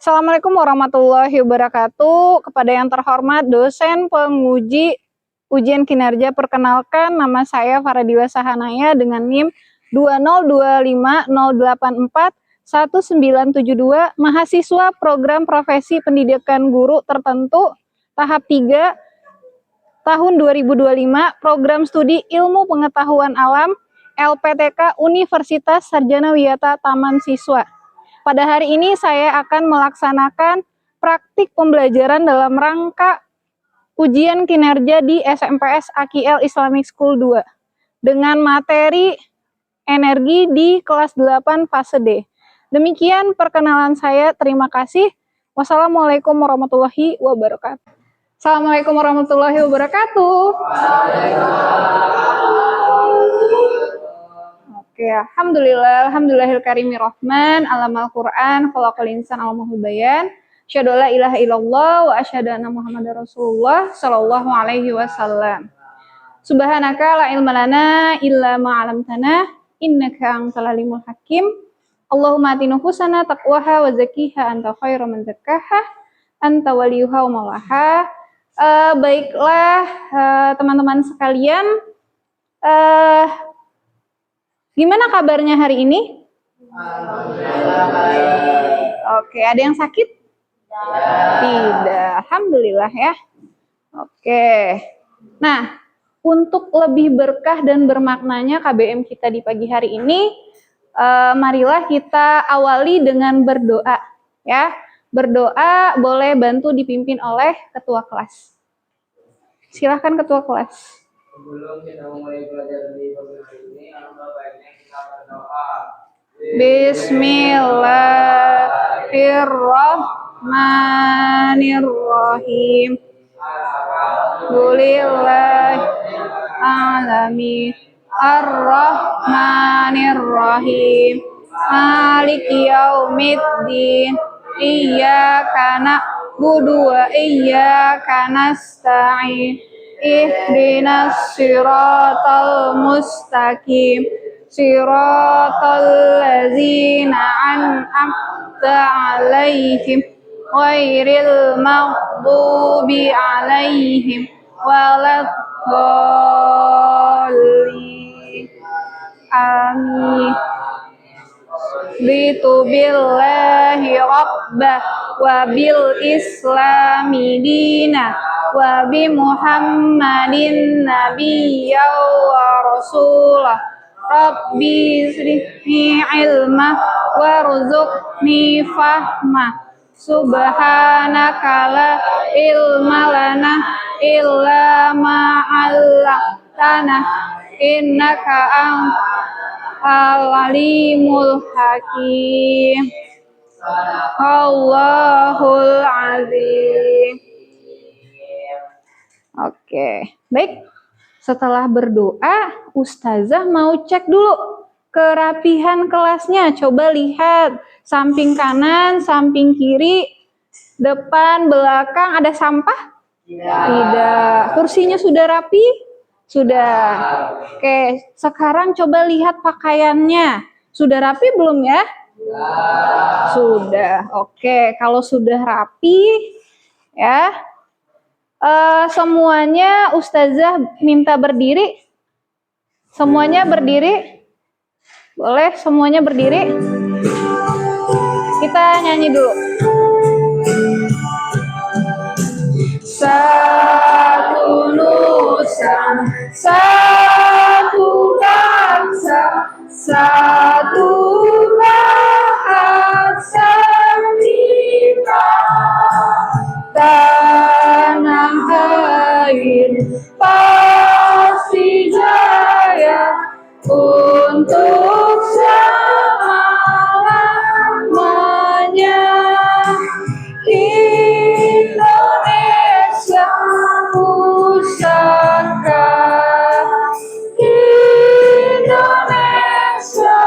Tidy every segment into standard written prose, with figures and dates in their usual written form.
Assalamualaikum warahmatullahi wabarakatuh. Kepada yang terhormat dosen penguji ujian kinerja, perkenalkan nama saya Faradiwa Sahanaya dengan NIM 20250841972, mahasiswa program profesi pendidikan guru tertentu tahap 3 tahun 2025, program studi ilmu pengetahuan alam LPTK Universitas Sarjana Wiyata Taman Siswa. Pada hari ini saya akan melaksanakan praktik pembelajaran dalam rangka ujian kinerja di SMPS AKIL Islamic School 2 dengan materi energi di kelas 8 fase D. Demikian perkenalan saya, terima kasih. Wassalamualaikum warahmatullahi wabarakatuh. Assalamualaikum warahmatullahi wabarakatuh. Oke, alhamdulillahil karimi rahman, alamal Qur'an, khalaqal insan alamahul bayan, asyhadu la ilaha illallah wa asyhadu anna Muhammadar Rasulullah sallallahu alaihi wasallam. Subhanaka la ilma lana illa ma 'allamtana innaka antal alimul hakim. Allahumma ati nufusana taqwaha wa zakkiha anta khairu man zakkaha anta waliyuha wa maulaha. Baiklah teman-teman sekalian, gimana kabarnya hari ini? Alhamdulillah baik. Oke, ada yang sakit? Tidak, alhamdulillah ya. Oke, nah untuk lebih berkah dan bermaknanya KBM kita di pagi hari ini, marilah kita awali dengan berdoa ya. Berdoa boleh bantu dipimpin oleh ketua kelas. Silahkan ketua kelas. Sebelum kita mulai belajar di pagi hari ini, alangkah baiknya kita berdoa. Bismillahirrahmanirrahim. Alhamdulillahirrahmanirrahim. Ar-Rahmanirrahim. Maliki yaumiddin. Iyyaka na'budu wa iyyaka nasta'in. Ihdinas siratal mustaqim. Siratal ladzina an'amta 'alaihim ghairil maghdubi 'alaihim waladdallin. Amin. Bitu billahi rabbah wa bil islami dina wa bi muhammadin nabiyya wa rasulah. Rabbi zidni ilma warzuqni fahma. Subhanaka la ilma lana illa ma 'allamtana innaka antal alimul hakim. Allahul azim. Oke, baik. Setelah berdoa, Ustazah mau cek dulu kerapihan kelasnya. Coba lihat samping kanan, samping kiri, depan, belakang, ada sampah? Tidak. Kursinya sudah rapi? Sudah. Oke, sekarang coba lihat pakaiannya. Sudah rapi belum ya? Sudah. Oke, kalau sudah rapi ya, semuanya Ustazah minta berdiri. Semuanya berdiri. Boleh semuanya berdiri. Kita nyanyi dulu. Satu nusa, satu bangsa, satu bahasa kita. Tanah air pasti jaya untuk selama-lamanya. Indonesia pusaka, Indonesia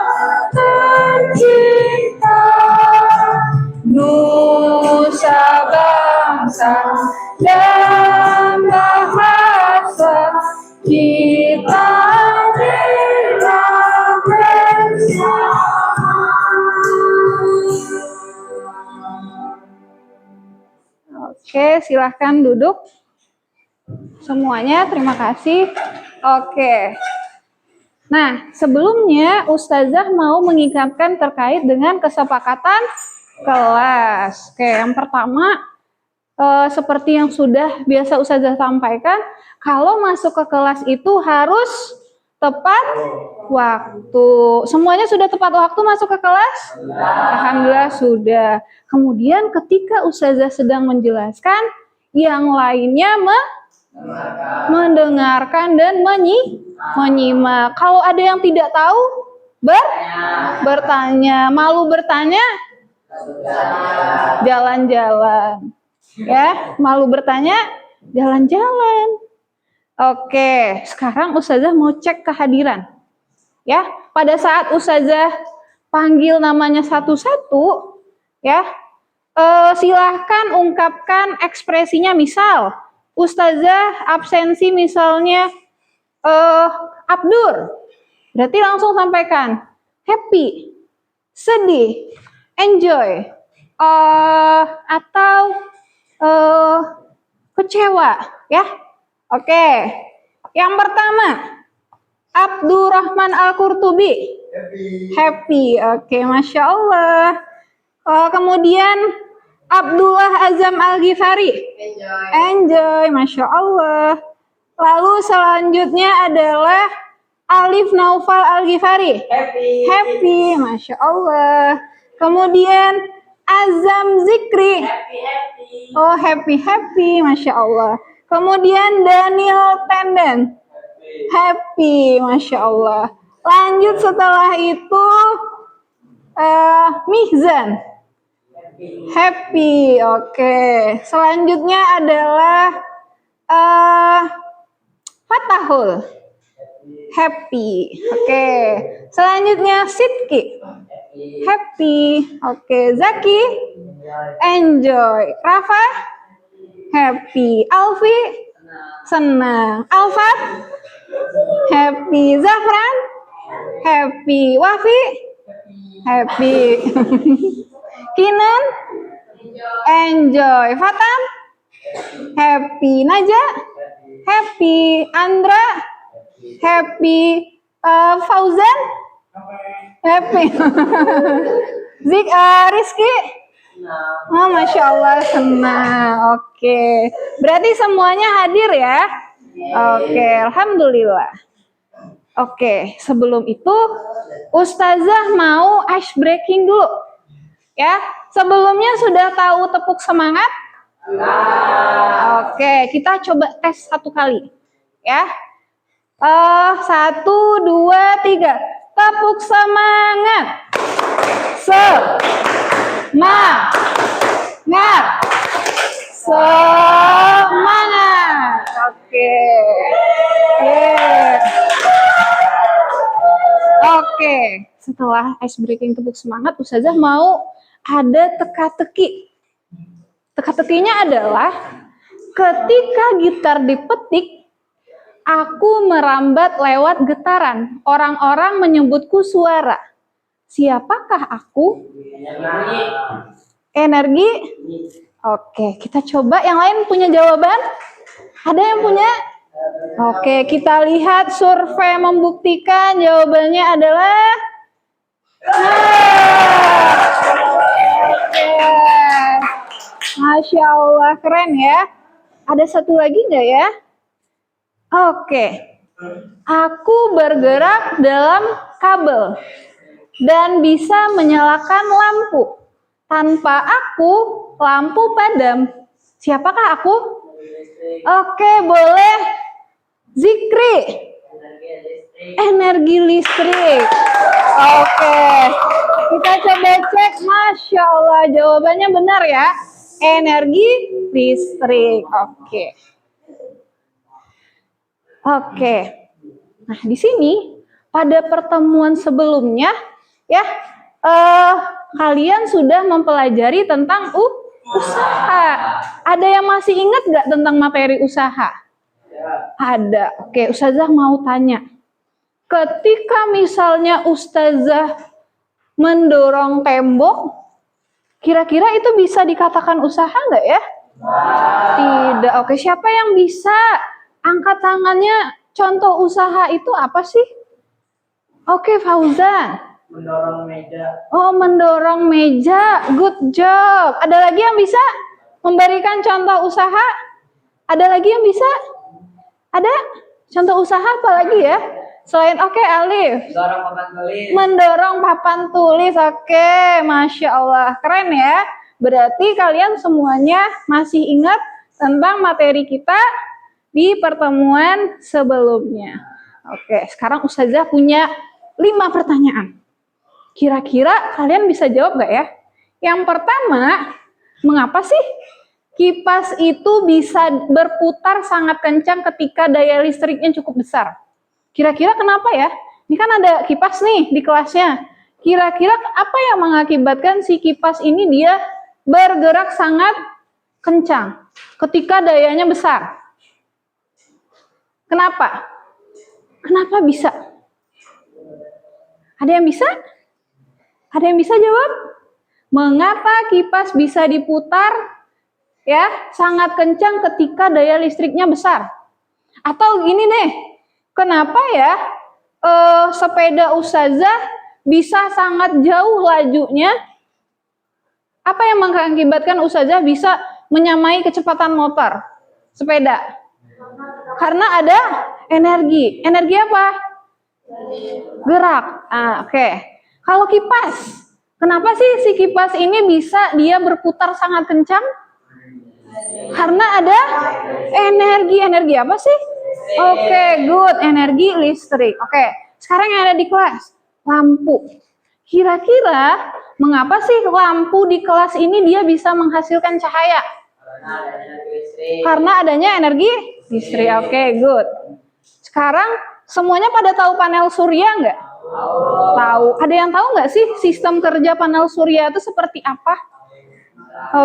tercinta, nusa bangsa dan bahasa kita rela bersama. Oke, silahkan duduk semuanya. Terima kasih. Oke. Nah, sebelumnya Ustazah mau mengingatkan terkait dengan kesepakatan kelas. Oke, yang pertama, seperti yang sudah biasa Ustazah sampaikan, kalau masuk ke kelas itu harus tepat waktu. Semuanya sudah tepat waktu masuk ke kelas? Alhamdulillah sudah. Kemudian ketika Ustazah sedang menjelaskan, yang lainnya mendengarkan dan menyimak. Kalau ada yang tidak tahu, bertanya. Malu bertanya? Jalan-jalan. Ya, malu bertanya? Jalan-jalan. Oke, sekarang Ustazah mau cek kehadiran. Ya, pada saat Ustazah panggil namanya satu-satu, ya, silahkan ungkapkan ekspresinya. Misal, Ustazah absensi misalnya Abdur, berarti langsung sampaikan happy, sedih, enjoy, atau kecewa, ya. Oke, yang pertama, Abdurrahman Al-Qurtubi. Happy. Oke, Masya Allah. Kemudian Abdullah Azam Al-Ghifari. Enjoy. Masya Allah. Lalu selanjutnya adalah Alif Naufal Al-Ghifari. Happy. Masya Allah. Kemudian Azam Zikri. Oh, happy. Masya Allah. Kemudian Daniel Tenden. Happy, Masya Allah. Lanjut setelah itu Mihzan. Happy, oke. Selanjutnya adalah Fatahul. Happy, oke. Selanjutnya Sidki. Happy, oke. Zaki. Enjoy. Rafa. Happy. Alfi. Senang. Alfat. Happy. Zafran. Happy. Wafi. Happy. Kinan. Enjoy. Fatan. Happy. Naja. Happy. Andra. Happy. Fauzan. Happy. Rizky. Oh, Masya Allah, senang. Oke. Berarti semuanya hadir ya? Oke, Alhamdulillah. Oke, sebelum itu Ustazah mau ice breaking dulu. Ya, sebelumnya sudah tahu tepuk semangat? Oke, kita coba tes satu kali. Ya. 1, 2, 3. Tepuk semangat. Semangat. Semangat. Oke. Oke. Setelah ice breaking tepuk semangat, Ustazah mau ada teka-teki. Teka-tekinya adalah ketika gitar dipetik, aku merambat lewat getaran. Orang-orang menyebutku suara. Siapakah aku? Energi. Oke, kita coba. Yang lain punya jawaban? Ada yang punya? Oke, kita lihat survei membuktikan jawabannya adalah oke. Masya Allah, keren ya. Ada satu lagi nggak ya? Oke. Aku bergerak dalam kabel dan bisa menyalakan lampu. Tanpa aku, lampu padam. Siapakah aku? Oke, boleh. Zikri. Energi listrik. Oke. Kita coba cek. Masya Allah, jawabannya benar ya. Energi listrik. Oke. Oke. Nah, di sini pada pertemuan sebelumnya ya, kalian sudah mempelajari tentang usaha. Ada yang masih ingat nggak tentang materi usaha? Ada. Oke, Ustazah mau tanya. Ketika misalnya Ustazah mendorong tembok, kira-kira itu bisa dikatakan usaha nggak ya? Tidak. Oke, siapa yang bisa angkat tangannya? Contoh usaha itu apa sih? Oke, Fauzan. Mendorong meja. Oh, mendorong meja. Good job. Ada lagi yang bisa memberikan contoh usaha? Ada lagi yang bisa? Ada? Contoh usaha apa lagi ya? Selain oke, Alif. Mendorong papan tulis. Mendorong papan tulis. Oke, Masya Allah. Keren ya. Berarti kalian semuanya masih ingat tentang materi kita di pertemuan sebelumnya. Oke, sekarang Ustazah punya 5 pertanyaan. Kira-kira kalian bisa jawab gak ya? Yang pertama, mengapa sih kipas itu bisa berputar sangat kencang ketika daya listriknya cukup besar? Kira-kira kenapa ya? Ini kan ada kipas nih di kelasnya. Kira-kira apa yang mengakibatkan si kipas ini dia bergerak sangat kencang ketika dayanya besar? Kenapa? Kenapa bisa? Ada yang bisa? Ada yang bisa jawab? Mengapa kipas bisa diputar ya sangat kencang ketika daya listriknya besar? Atau gini deh, kenapa ya sepeda Ustazah bisa sangat jauh lajunya? Apa yang mengakibatkan Ustazah bisa menyamai kecepatan motor sepeda? Karena ada energi. Energi apa? Gerak. Oke. Kalau kipas, kenapa sih si kipas ini bisa dia berputar sangat kencang? Karena ada energi. Energi apa sih? Oke, good. Energi listrik. Oke. Sekarang yang ada di kelas, lampu. Kira-kira mengapa sih lampu di kelas ini dia bisa menghasilkan cahaya? Karena adanya energi listrik. Oke, good. Sekarang semuanya pada tahu panel surya nggak? Tahu. Ada yang tahu nggak sih sistem kerja panel surya itu seperti apa?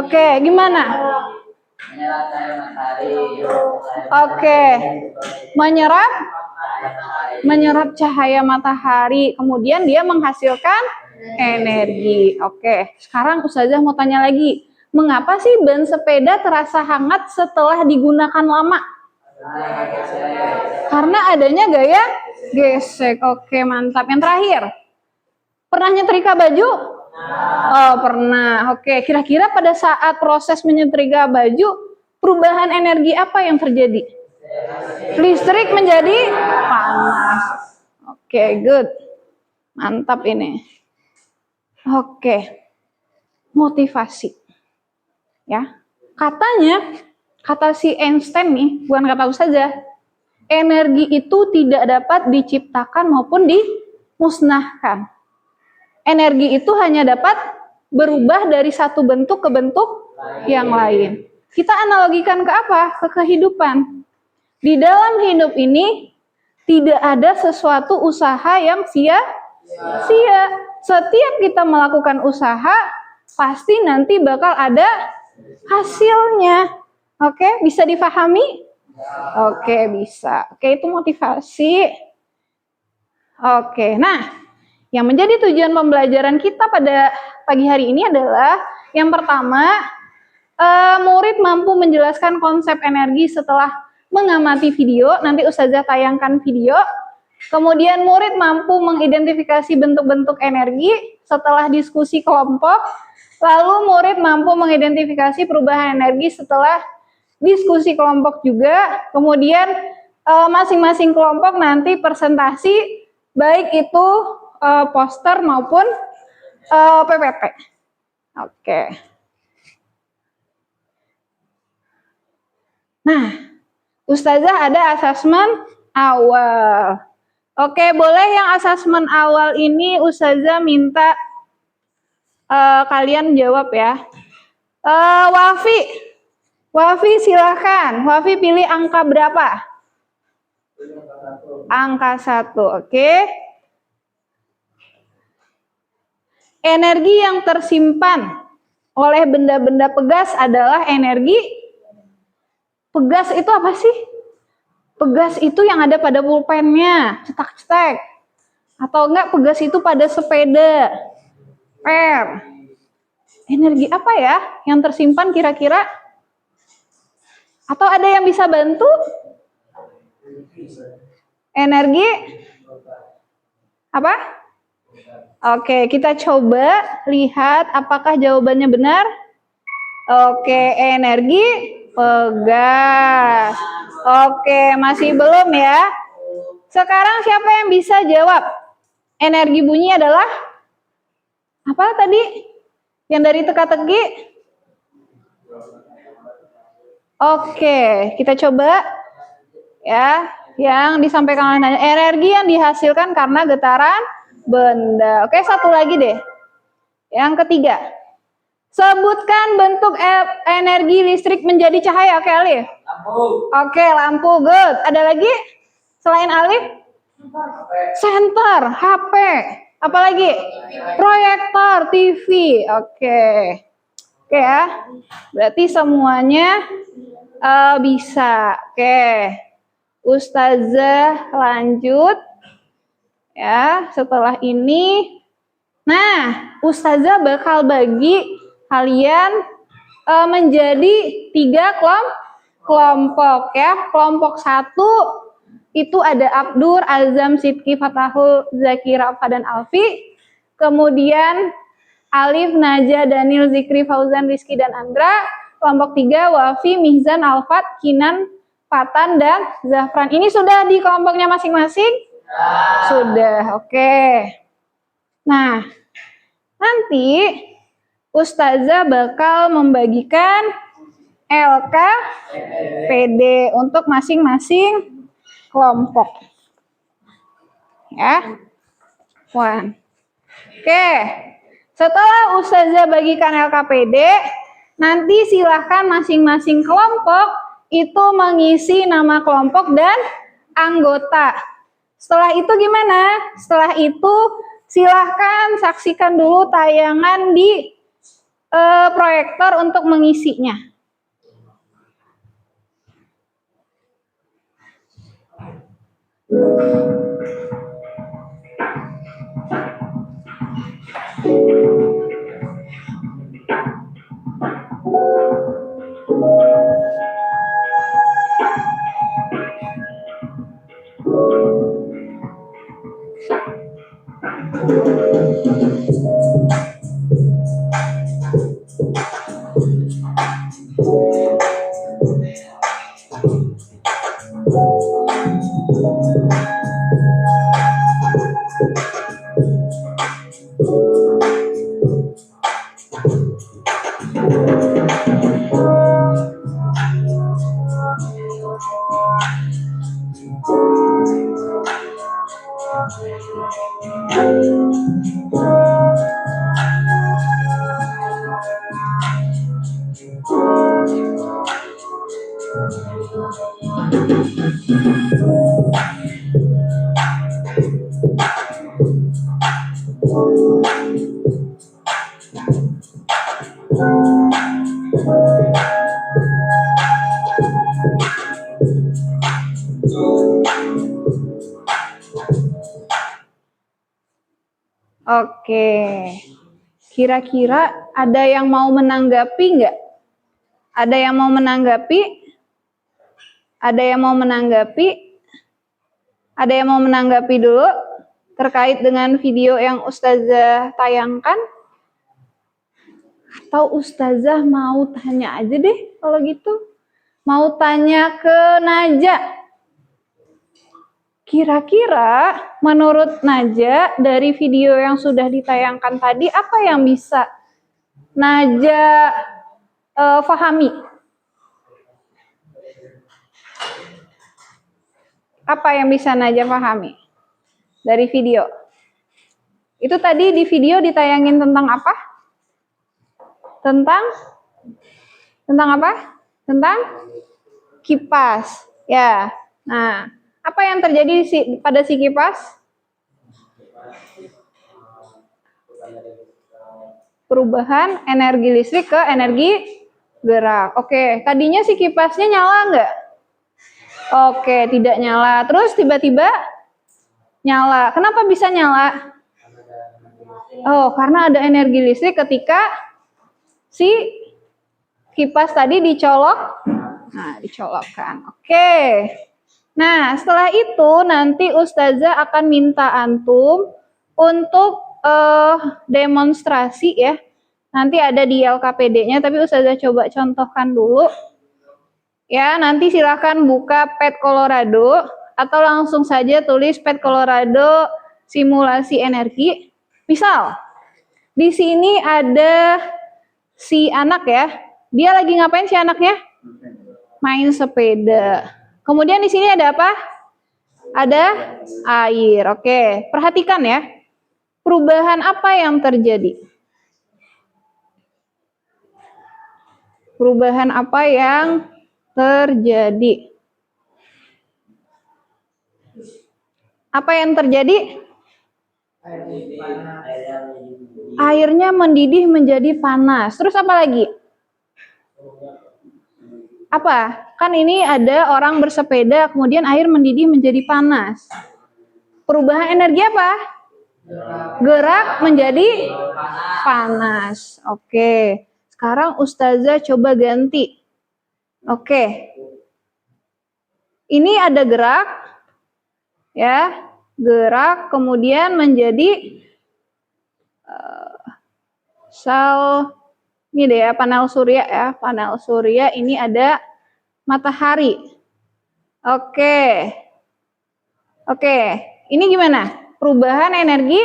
Oke, gimana? Menyerap cahaya matahari. Oke, menyerap cahaya matahari, kemudian dia menghasilkan energi. Oke, sekarang Ustazah mau tanya lagi, mengapa sih ban sepeda terasa hangat setelah digunakan lama? Karena adanya gaya gesek. Oke, mantap. Yang terakhir, pernah nyetrika baju? Oh, pernah. Oke, kira-kira pada saat proses menyetrika baju, perubahan energi apa yang terjadi? Listrik menjadi panas. Oke, good. Mantap ini. Oke. Motivasi. Ya. Katanya, kata si Einstein nih, bukan kata saja, energi itu tidak dapat diciptakan maupun dimusnahkan. Energi itu hanya dapat berubah dari satu bentuk ke bentuk yang lain. Kita analogikan ke apa? Ke kehidupan. Di dalam hidup ini tidak ada sesuatu usaha yang sia-sia. Setiap kita melakukan usaha, pasti nanti bakal ada hasilnya. Oke, bisa difahami? Oke, bisa. Oke, itu motivasi. Oke, nah, yang menjadi tujuan pembelajaran kita pada pagi hari ini adalah yang pertama, murid mampu menjelaskan konsep energi setelah mengamati video. Nanti Ustazah tayangkan video. Kemudian murid mampu mengidentifikasi bentuk-bentuk energi setelah diskusi kelompok. Lalu murid mampu mengidentifikasi perubahan energi setelah diskusi kelompok juga. Kemudian masing-masing kelompok nanti presentasi, baik itu poster maupun PPT. Oke. Nah, Ustazah ada asesmen awal. Oke, boleh yang asesmen awal ini Ustazah minta kalian jawab ya. Wafi silakan. Wafi pilih angka berapa? Angka 1, oke. Energi yang tersimpan oleh benda-benda pegas adalah energi. Pegas itu apa sih? Pegas itu yang ada pada pulpennya, cetak-cetak. Atau enggak pegas itu pada sepeda, per. Energi apa ya yang tersimpan kira-kira? Atau ada yang bisa bantu? Energi apa? Oke, kita coba lihat apakah jawabannya benar. Oke, energi pegas. Oke, masih belum ya. Sekarang siapa yang bisa jawab? Energi bunyi adalah apa tadi? Yang dari teka-teki? Oke, kita coba ya. Yang disampaikan oleh Najwa, energi yang dihasilkan karena getaran benda. Oke, satu lagi deh. Yang ketiga, sebutkan bentuk energi listrik menjadi cahaya. Oke, Alif. Lampu. Oke, lampu. Good. Ada lagi selain Alif? Senter, HP. Apalagi? Proyektor, TV. Oke. Oke ya. Berarti semuanya bisa. Oke. Ustazah lanjut. Ya, setelah ini. Nah, Ustazah bakal bagi kalian menjadi 3 kelompok ya. Kelompok 1 itu ada Abdur, Azam, Sidki, Fatahul, Zakira, Fadan, Alfi. Kemudian Alif, Najah, Daniel, Zikri, Fauzan, Rizky, dan Andra. Kelompok 3 Wafi, Mihzan, Alfat, Kinan, Fatan, dan Zafran. Ini sudah di kelompoknya masing-masing? Sudah, oke. Nah, nanti Ustazah bakal membagikan LKPD untuk masing-masing kelompok. Ya. Oke. Setelah Ustazah bagikan LKPD, nanti silahkan masing-masing kelompok itu mengisi nama kelompok dan anggota. Setelah itu gimana? Setelah itu silahkan saksikan dulu tayangan di proyektor untuk mengisinya. Oke, kira-kira ada yang mau menanggapi nggak? Ada yang mau menanggapi? Ada yang mau menanggapi? Ada yang mau menanggapi dulu terkait dengan video yang Ustazah tayangkan? Atau Ustazah mau tanya aja deh kalau gitu? Mau tanya ke Najah? Kira-kira menurut Najah dari video yang sudah ditayangkan tadi apa yang bisa Najah pahami? Apa yang bisa Najah pahami dari video? Itu tadi di video ditayangin tentang apa? Tentang apa? Tentang kipas. Ya. Nah, apa yang terjadi pada si kipas? Perubahan energi listrik ke energi gerak. Oke, tadinya si kipasnya nyala nggak? Oke, tidak nyala. Terus tiba-tiba nyala. Kenapa bisa nyala? Oh, karena ada energi listrik ketika si kipas tadi dicolok Nah, dicolokkan. Oke. Nah, setelah itu nanti Ustazah akan minta antum untuk demonstrasi ya. Nanti ada di LKPD-nya, tapi Ustazah coba contohkan dulu. Ya, nanti silakan buka PET Colorado atau langsung saja tulis PET Colorado simulasi energi. Misal, di sini ada si anak ya. Dia lagi ngapain si anaknya? Main sepeda. Kemudian di sini ada apa? Ada air. Oke, perhatikan ya. Perubahan apa yang terjadi? Perubahan apa yang terjadi? Apa yang terjadi? Airnya mendidih menjadi panas. Terus apa lagi? Apa? Kan ini ada orang bersepeda, kemudian air mendidih menjadi panas. Perubahan energi apa? Gerak menjadi panas. Oke. Sekarang Ustazah coba ganti. Oke. Ini ada gerak. Ya. Gerak kemudian menjadi sel ini deh ya, panel surya ya. Panel surya ini ada matahari. Oke. Oke. Ini gimana? Perubahan energi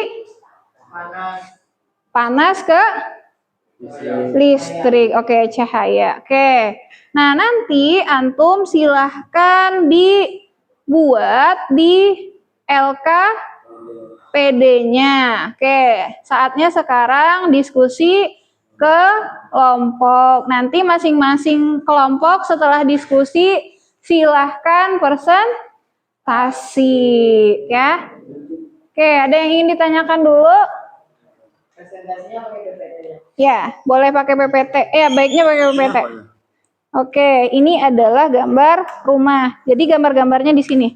panas ke listrik. Oke, cahaya. Oke. Nah, nanti antum silahkan dibuat di LKPD-nya. Oke, saatnya sekarang diskusi ke kelompok. Nanti masing-masing kelompok setelah diskusi silahkan presentasi ya. Oke, ada yang ingin ditanyakan dulu? Presentasinya pakai PPT. Ya, boleh pakai PPT. Ya, baiknya pakai PPT. Oke, ini adalah gambar rumah. Jadi gambar-gambarnya di sini.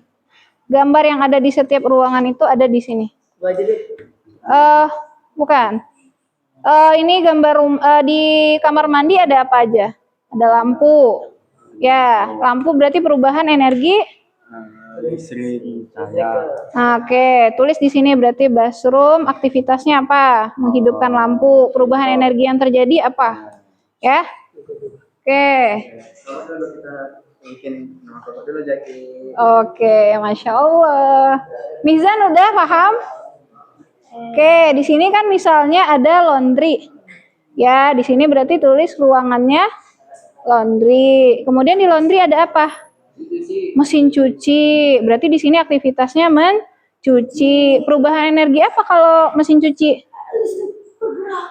Gambar yang ada di setiap ruangan itu ada di sini. Bukan. Ini gambar di kamar mandi ada apa aja? Ada lampu. Ya, lampu berarti perubahan energi listrik, cahaya. Oke, tulis di sini berarti bathroom aktivitasnya apa? Menghidupkan lampu. Perubahan energi yang terjadi apa? Ya. Oke. Oke, Masya Allah. Mizan udah paham? Oke, di sini kan misalnya ada laundry. Ya, di sini berarti tulis ruangannya laundry. Kemudian di laundry ada apa? Mesin cuci. Berarti di sini aktivitasnya mencuci. Perubahan energi apa kalau mesin cuci?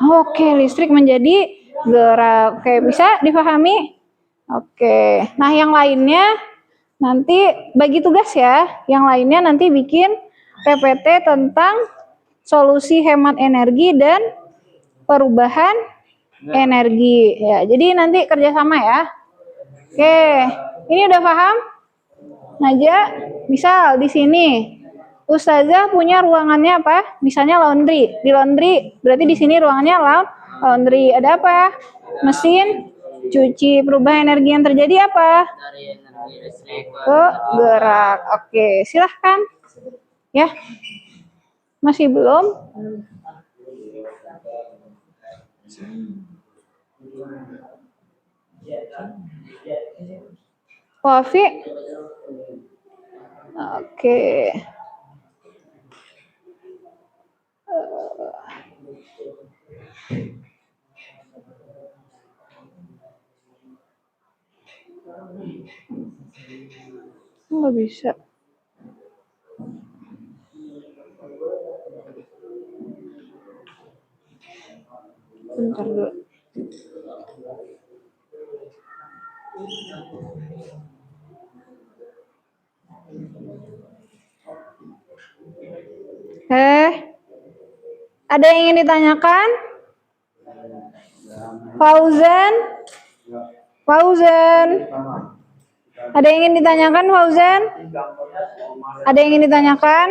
Oke, listrik menjadi gerak. Oke, bisa dipahami? Oke. Nah, yang lainnya nanti bagi tugas ya. Yang lainnya nanti bikin PPT tentang solusi hemat energi dan perubahan energi. Ya, jadi nanti kerjasama ya. Oke, ini udah paham? Naja, misal di sini Ustazah punya ruangannya apa? Misalnya laundry. Di laundry, berarti di sini ruangannya laundry. Ada apa? Mesin cuci. Perubahan energi yang terjadi apa? Dari energi listrik Ke gerak. Oke, silahkan. Ya, masih belum? Wafi? Oke. Nggak bisa. Bentar dulu. Ada yang ingin ditanyakan? Fauzan? Fauzan? Ada yang ingin ditanyakan, Fauzan? Ada yang ingin ditanyakan?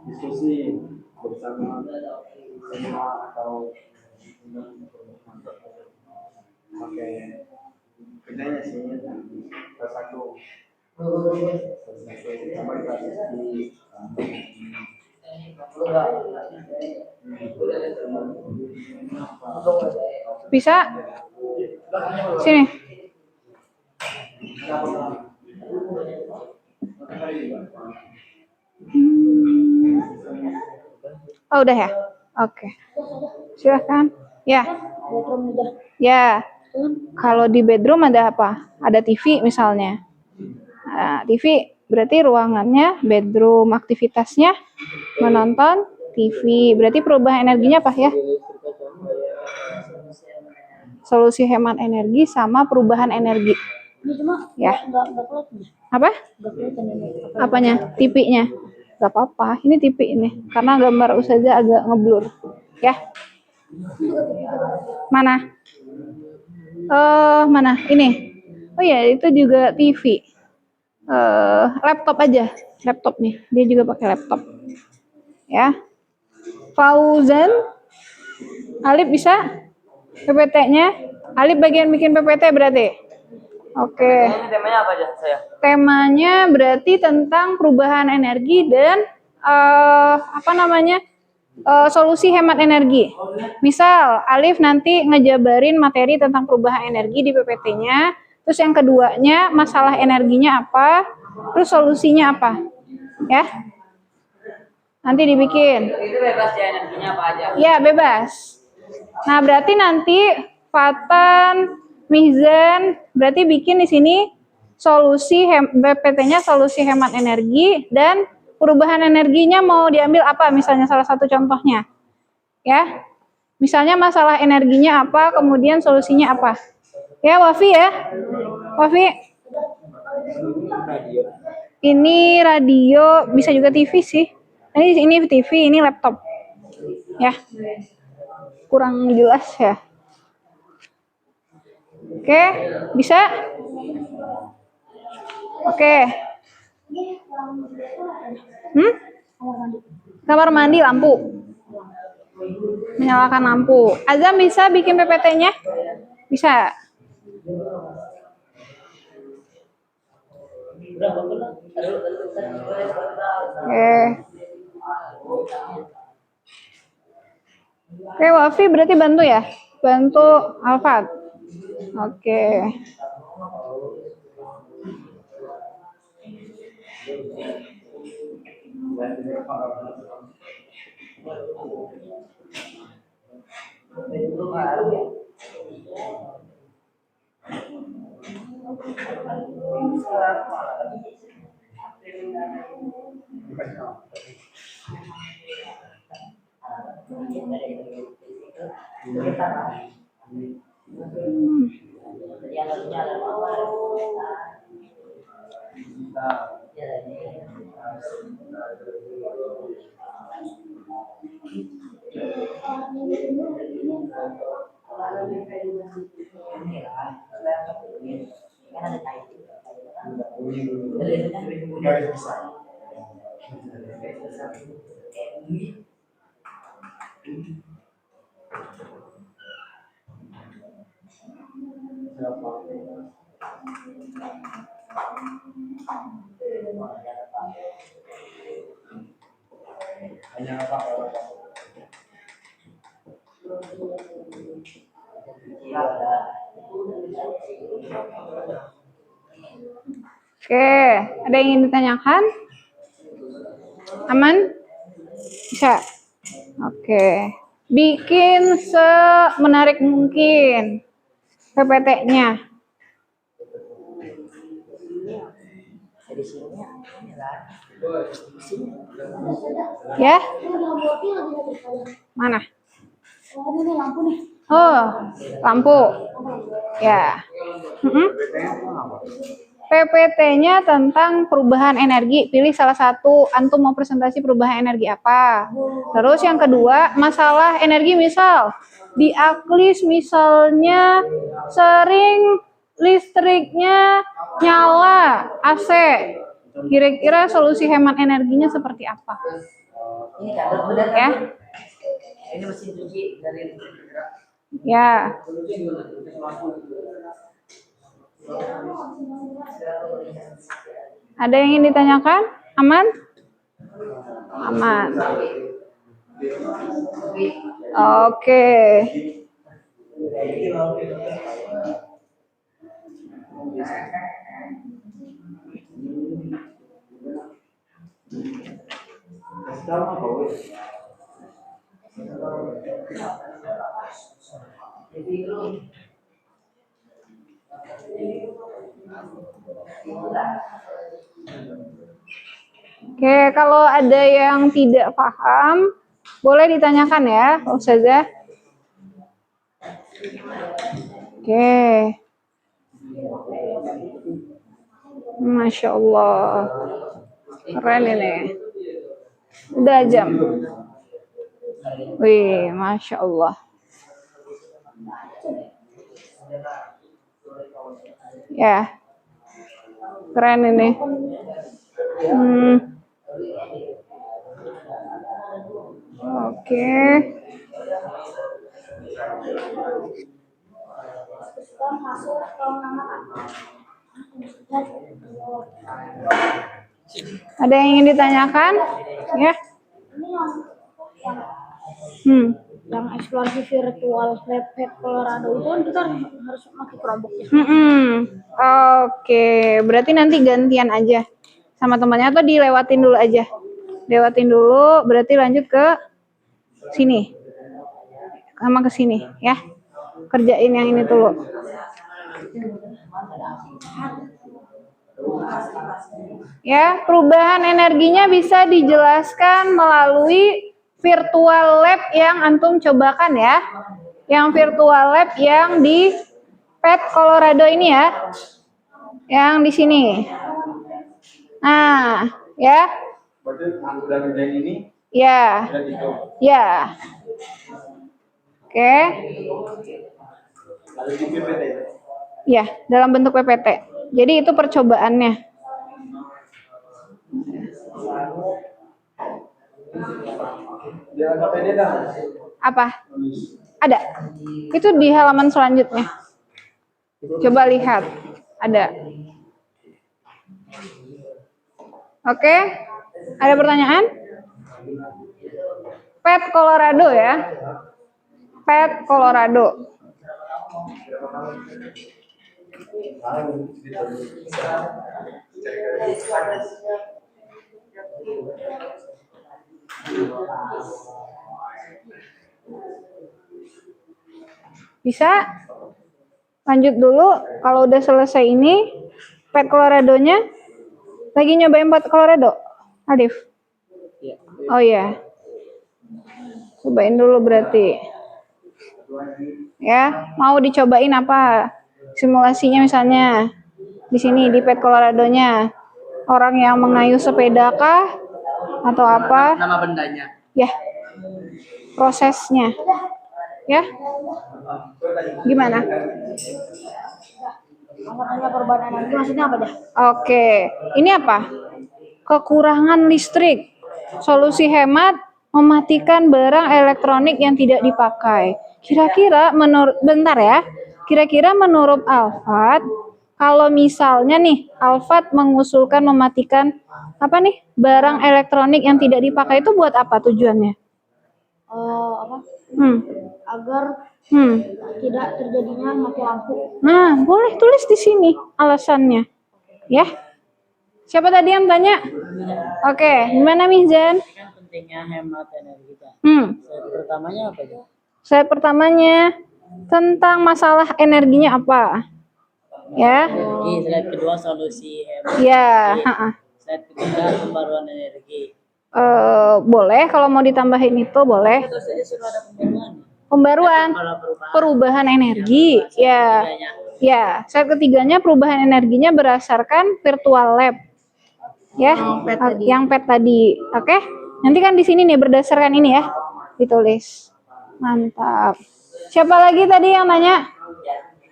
Diskusi bersama semua atau Oke. Bedanya sih salah satu sama di Bisa? Sini. Oh, udah ya? Oke. Silahkan. Ya. Ya. Kalau di bedroom ada apa? Ada TV misalnya. Nah, TV berarti ruangannya, bedroom, aktivitasnya menonton TV. Berarti perubahan energinya apa ya? Solusi hemat energi sama perubahan energi. Ya. Apa? Apanya? TV-nya. Gak apa-apa. Ini TV ini. Karena gambar Ustazah agak ngeblur. Ya. Mana? Mana? Ini. Oh ya, itu juga TV. Laptop aja. Laptop nih. Dia juga pakai laptop. Ya. Fauzan. Alif bisa? PPT-nya? Alif bagian bikin PPT berarti? Oke. Ini temanya apa aja saya? Temanya berarti tentang perubahan energi dan solusi hemat energi. Misal Alif nanti ngejabarin materi tentang perubahan energi di PPT-nya. Terus yang keduanya masalah energinya apa, terus solusinya apa, ya? Nanti dibikin. Itu bebas ya, energinya apa aja? Ya, bebas. Nah, berarti nanti Fatan, Mizan, berarti bikin di sini solusi BPT-nya solusi hemat energi dan perubahan energinya mau diambil apa? Misalnya salah satu contohnya. Ya. Misalnya masalah energinya apa, kemudian solusinya apa. Ya, Wafi ya. Wafi. Ini radio, bisa juga TV sih. Ini TV, ini laptop. Ya. Kurang jelas ya. Oke, bisa? Oke. Kamar mandi lampu. Menyalakan lampu. Azam bisa bikin PPT-nya? Bisa. Oke. Oke, Wafi berarti bantu ya? Bantu Alfat. Oke. Oke, ada yang ingin ditanyakan? Aman? Bisa? Oke. Bikin semenarik mungkin PPT-nya. Ya? Mana? Oh, lampu. Ya. PPT-nya tentang perubahan energi. Pilih salah satu. Antum mau presentasi perubahan energi apa? Terus yang kedua, masalah energi misal. Di Aklis misalnya sering listriknya nyala AC. Kira-kira solusi hemat energinya seperti apa? Ini kadang benar Ya. Ini mesin cuci dari Ya. Ada yang ingin ditanyakan? Aman? Aman. Oke. Oke, kalau ada yang tidak paham, boleh ditanyakan ya, Ustazah. Oke. Masya Allah. Keren ini. Udah jam. Wih, Masya Allah. Ya. Keren ini. Oke. Ada yang ingin ditanyakan? Ya. Yang eksplorasi virtual lab Pet Colorado itu kan kita harus pakai Chromebook ya. Oke, berarti nanti gantian aja sama temannya atau dilewatin dulu aja. Lewatin dulu, berarti lanjut ke sini. Sama ke sini ya. Kerjain yang ini dulu. Ya, perubahan energinya bisa dijelaskan melalui virtual lab yang antum cobakan ya. Yang virtual lab yang di Pet Colorado ini ya. Yang di sini. Nah, ya. Berarti udah ngerjain ini? Ya. Ya. Oke. Lalu di PPT. Ya, dalam bentuk PPT. Jadi itu percobaannya. Apa? Ada. Itu di halaman selanjutnya. Coba lihat. Ada. Oke. Ada pertanyaan? Pet Colorado ya. Pet Colorado. Bisa? Lanjut dulu. Kalau udah selesai ini, Pet Colorado-nya lagi nyobain Pet Colorado, Adif? Oh iya. Cobain dulu berarti. Ya, mau dicobain apa? Simulasinya misalnya di sini di Pet Colorado-nya. Orang yang mengayuh sepeda kah? Atau apa? Nama bendanya. Ya. Prosesnya. Ya. Gimana? Makanya perubahan energi maksudnya apa dah? Oke. Ini apa? Kekurangan listrik. Solusi hemat mematikan barang elektronik yang tidak dipakai. Kira-kira bentar ya. Kira-kira menurut Alfat, kalau misalnya nih Alfat mengusulkan mematikan apa nih barang elektronik yang tidak dipakai itu buat apa tujuannya? Apa? Agar tidak terjadinya mati lampu. Nah, boleh tulis di sini alasannya. Ya. Siapa tadi yang tanya? Oke, gimana Mizan? Kan pentingnya hemat energi kan. Slide pertamanya apa ya? Slide pertamanya tentang masalah energinya apa? Ya. Energi. Slide kedua solusi hemat. Ya. Slide ketiga pembaruan energi. Boleh kalau mau ditambahin itu boleh. Terus saja sudah ada pembaruan. Pembaruan, perubahan energi. Ya. Ya, slide ketiganya perubahan energinya berdasarkan virtual lab. Ya, yang PET tadi. Oke. Nanti kan di sini nih berdasarkan ini ya. Ditulis. Mantap. Siapa lagi tadi yang nanya?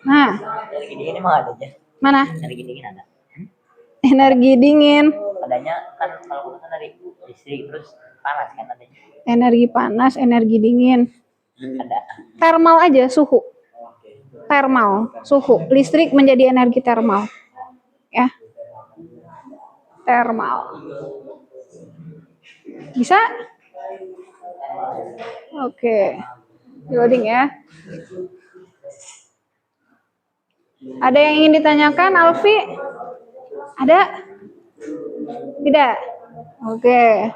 Nah. Energi dingin emang ada aja. Mana? Energi dingin ada. Energi dingin. Adanya kan kalau kan dari listrik terus panas kan adanya. Energi panas, energi dingin. Thermal aja, suhu. Thermal, suhu. Listrik menjadi energi thermal. Ya. Thermal. Bisa? Oke. Loading ya. Ada yang ingin ditanyakan, Alfi? Ada? Tidak? Oke.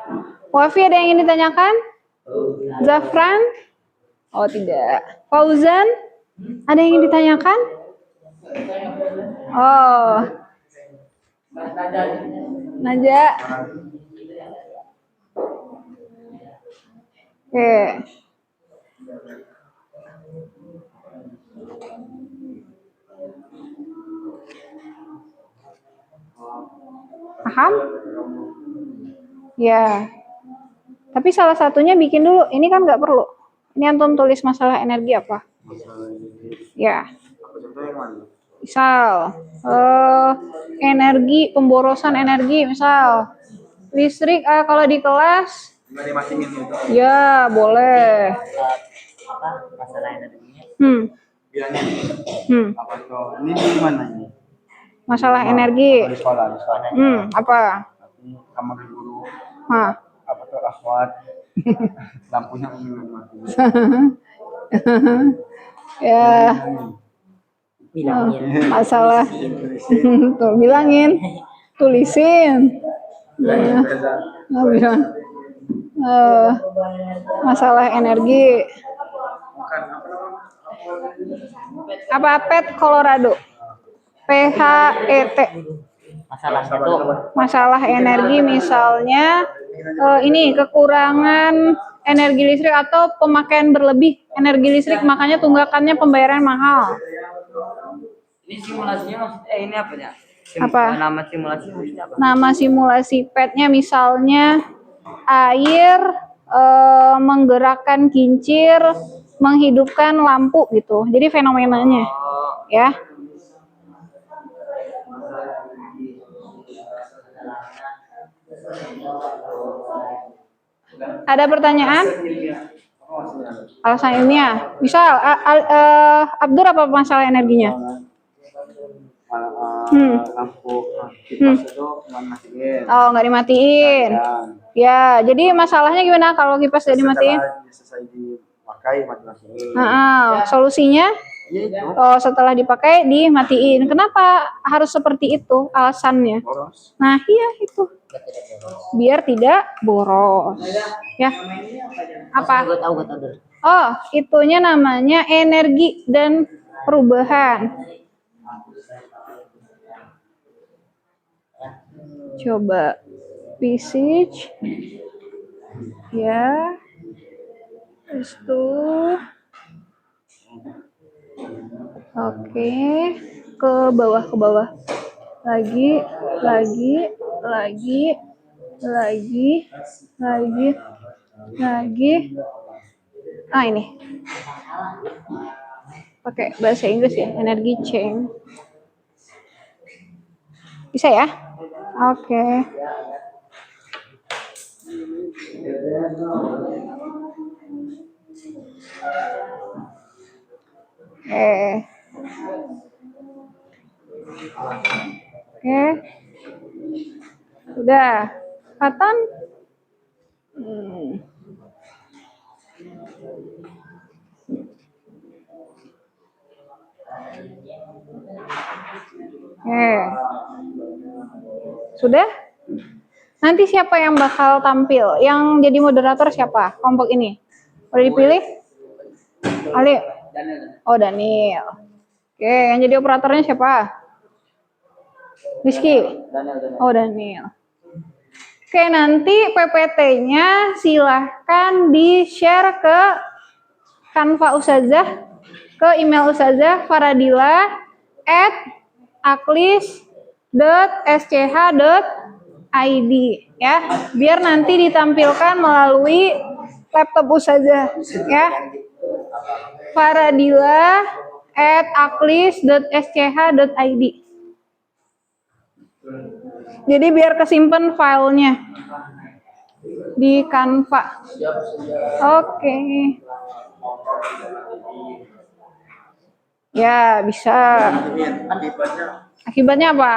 Wafi, ada yang ingin ditanyakan? Zafran? Oh, tidak. Fauzan? Ada yang ingin ditanyakan? Oh. Naja? Oke. Paham? Ya. Tapi salah satunya bikin dulu. Ini kan nggak perlu. Ini antum tulis masalah energi apa? Ya. Misal, energi, pemborosan energi, misal. Listrik, kalau di kelas, ya boleh. Masalah energinya. Bilangnya apa tuh? Ini di mana ini? Masalah energi. Di sekolah, di sekolah. Apa? Kamar guru. Hah. Apa tuh akhwat? Lampunya mati. Ya. Bilangin. Masalah. Tuh, bilangin. Tulisin. Bilang. Masalah energi. Apa PET Colorado? PHET. Masalah energi misalnya ini kekurangan energi listrik atau pemakaian berlebih energi listrik, makanya tunggakannya pembayaran mahal. Ini simulasinya ini apa ya? Apa? Nama simulasi maksudnya apa? Nama simulasi PET-nya misalnya air menggerakkan kincir, menghidupkan lampu gitu. Jadi fenomenanya, ya. Ada pertanyaan? Alasan ilmiah. Misal, Abdur apa masalah energinya? Lampu kipas itu matiin. Oh, nggak dimatiin. Ya, jadi masalahnya gimana kalau kipas nggak dimatiin? Selesai dipakai mati-matiin. Solusinya? Oh, setelah dipakai dimatiin. Kenapa harus seperti itu alasannya? Boros. Nah, iya itu. Biar tidak boros. Ya. Apa? Gue tahu. Oh, itunya namanya energi dan perubahan. Coba visage. Ya. Itu. Oke, ke bawah. Lagi. Ini. Pakai bahasa Inggris ya, energy change. Bisa ya? Oke. Oke. Udah. Kelihatan? Sudah? Nanti siapa yang bakal tampil? Yang jadi moderator siapa? Kelompok ini. Udah dipilih? Ali? Oh, Daniel. Oke, yang jadi operatornya siapa? Rizky? Oh, Daniel. Oke, nanti PPT-nya silahkan di-share ke Canva Ustazah, ke email Ustazah faradila@aklis.sch.id ya, biar nanti ditampilkan melalui laptop Ustazah ya. faradila@aklis.sch.id. Jadi biar kesimpan filenya di Canva. Oke. Ya, bisa. Akibatnya Akibatnya apa?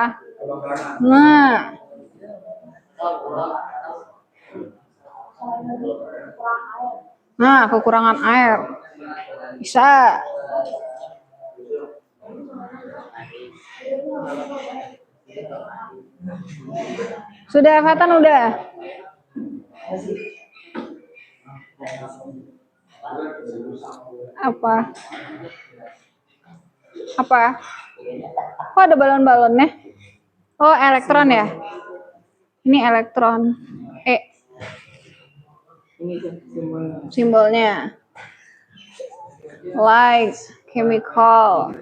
Nah, kekurangan air. Bisa. Sudah, Fatan udah. Apa? Apa? Kok ada balon-balonnya? Oh, elektron ya? Ini elektron. Ini kan Simbolnya. Like, chemical.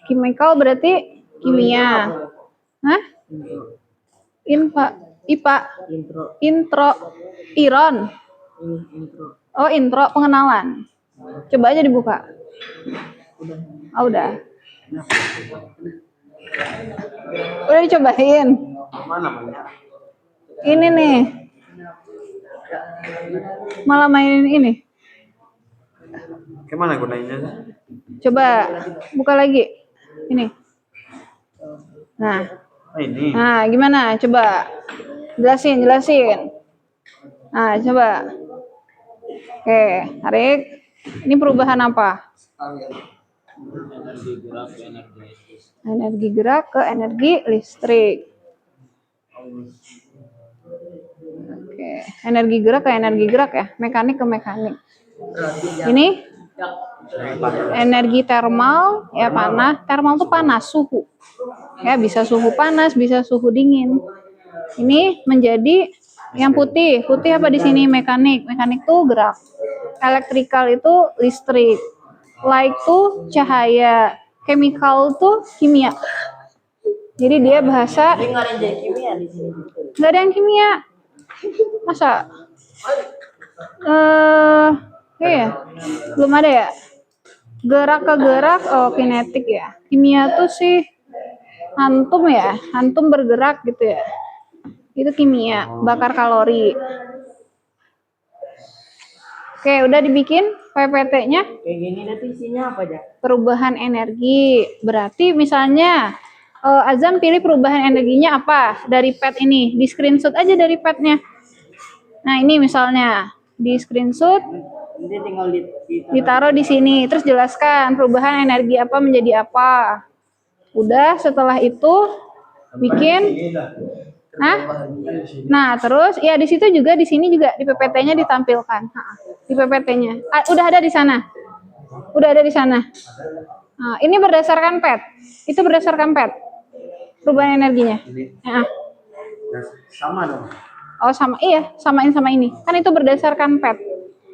Chemical berarti kimia. Hah? IPA. Intro. Iron. Oh, intro pengenalan. Coba aja dibuka. Oh, udah. Udah dicobain. mana namanya? Ini nih. Malah mainin ini. Gimana gunanya? Coba buka lagi. Ini. Nah. Ini. Nah, gimana? Coba. Jelasin. Nah, coba. Oke, tarik. Ini perubahan apa? Energi gerak ke energi listrik. Oke, energi gerak ke energi gerak ya, mekanik ke mekanik. Ini energi termal ya, panas. Termal tuh panas, suhu. Ya, bisa suhu panas, bisa suhu dingin. Ini menjadi yang putih. Putih apa di sini? Mekanik. Mekanik tuh gerak. Elektrikal itu listrik. Light tuh cahaya. Chemical tuh kimia. Jadi dia bahasa. nggak ada yang kimia di sini. Nggak ada yang kimia. Masa? Iya. Belum ada ya? Gerak ke gerak, oh kinetik ya. Kimia tuh sih antum ya. Antum bergerak gitu ya. Itu kimia, bakar kalori. Oke, udah dibikin PPT-nya. Kayak gini nanti isinya apa aja? Perubahan energi. Berarti misalnya Azam pilih perubahan energinya apa dari pad ini. Di screenshot aja dari padnya. Nah, ini misalnya di screenshot, Nanti tinggal ditaruh di sini. Terus jelaskan perubahan energi apa menjadi apa. Udah, setelah itu bikin. Nah, terus ya di situ juga, di sini juga di PPT-nya ditampilkan. Di PPT-nya. Udah ada di sana. Udah ada di sana. Nah, ini berdasarkan pad. Itu berdasarkan pad. Perubahan energinya. Sama dong. Oh, sama. Iya, samain sama ini. Kan itu berdasarkan pad.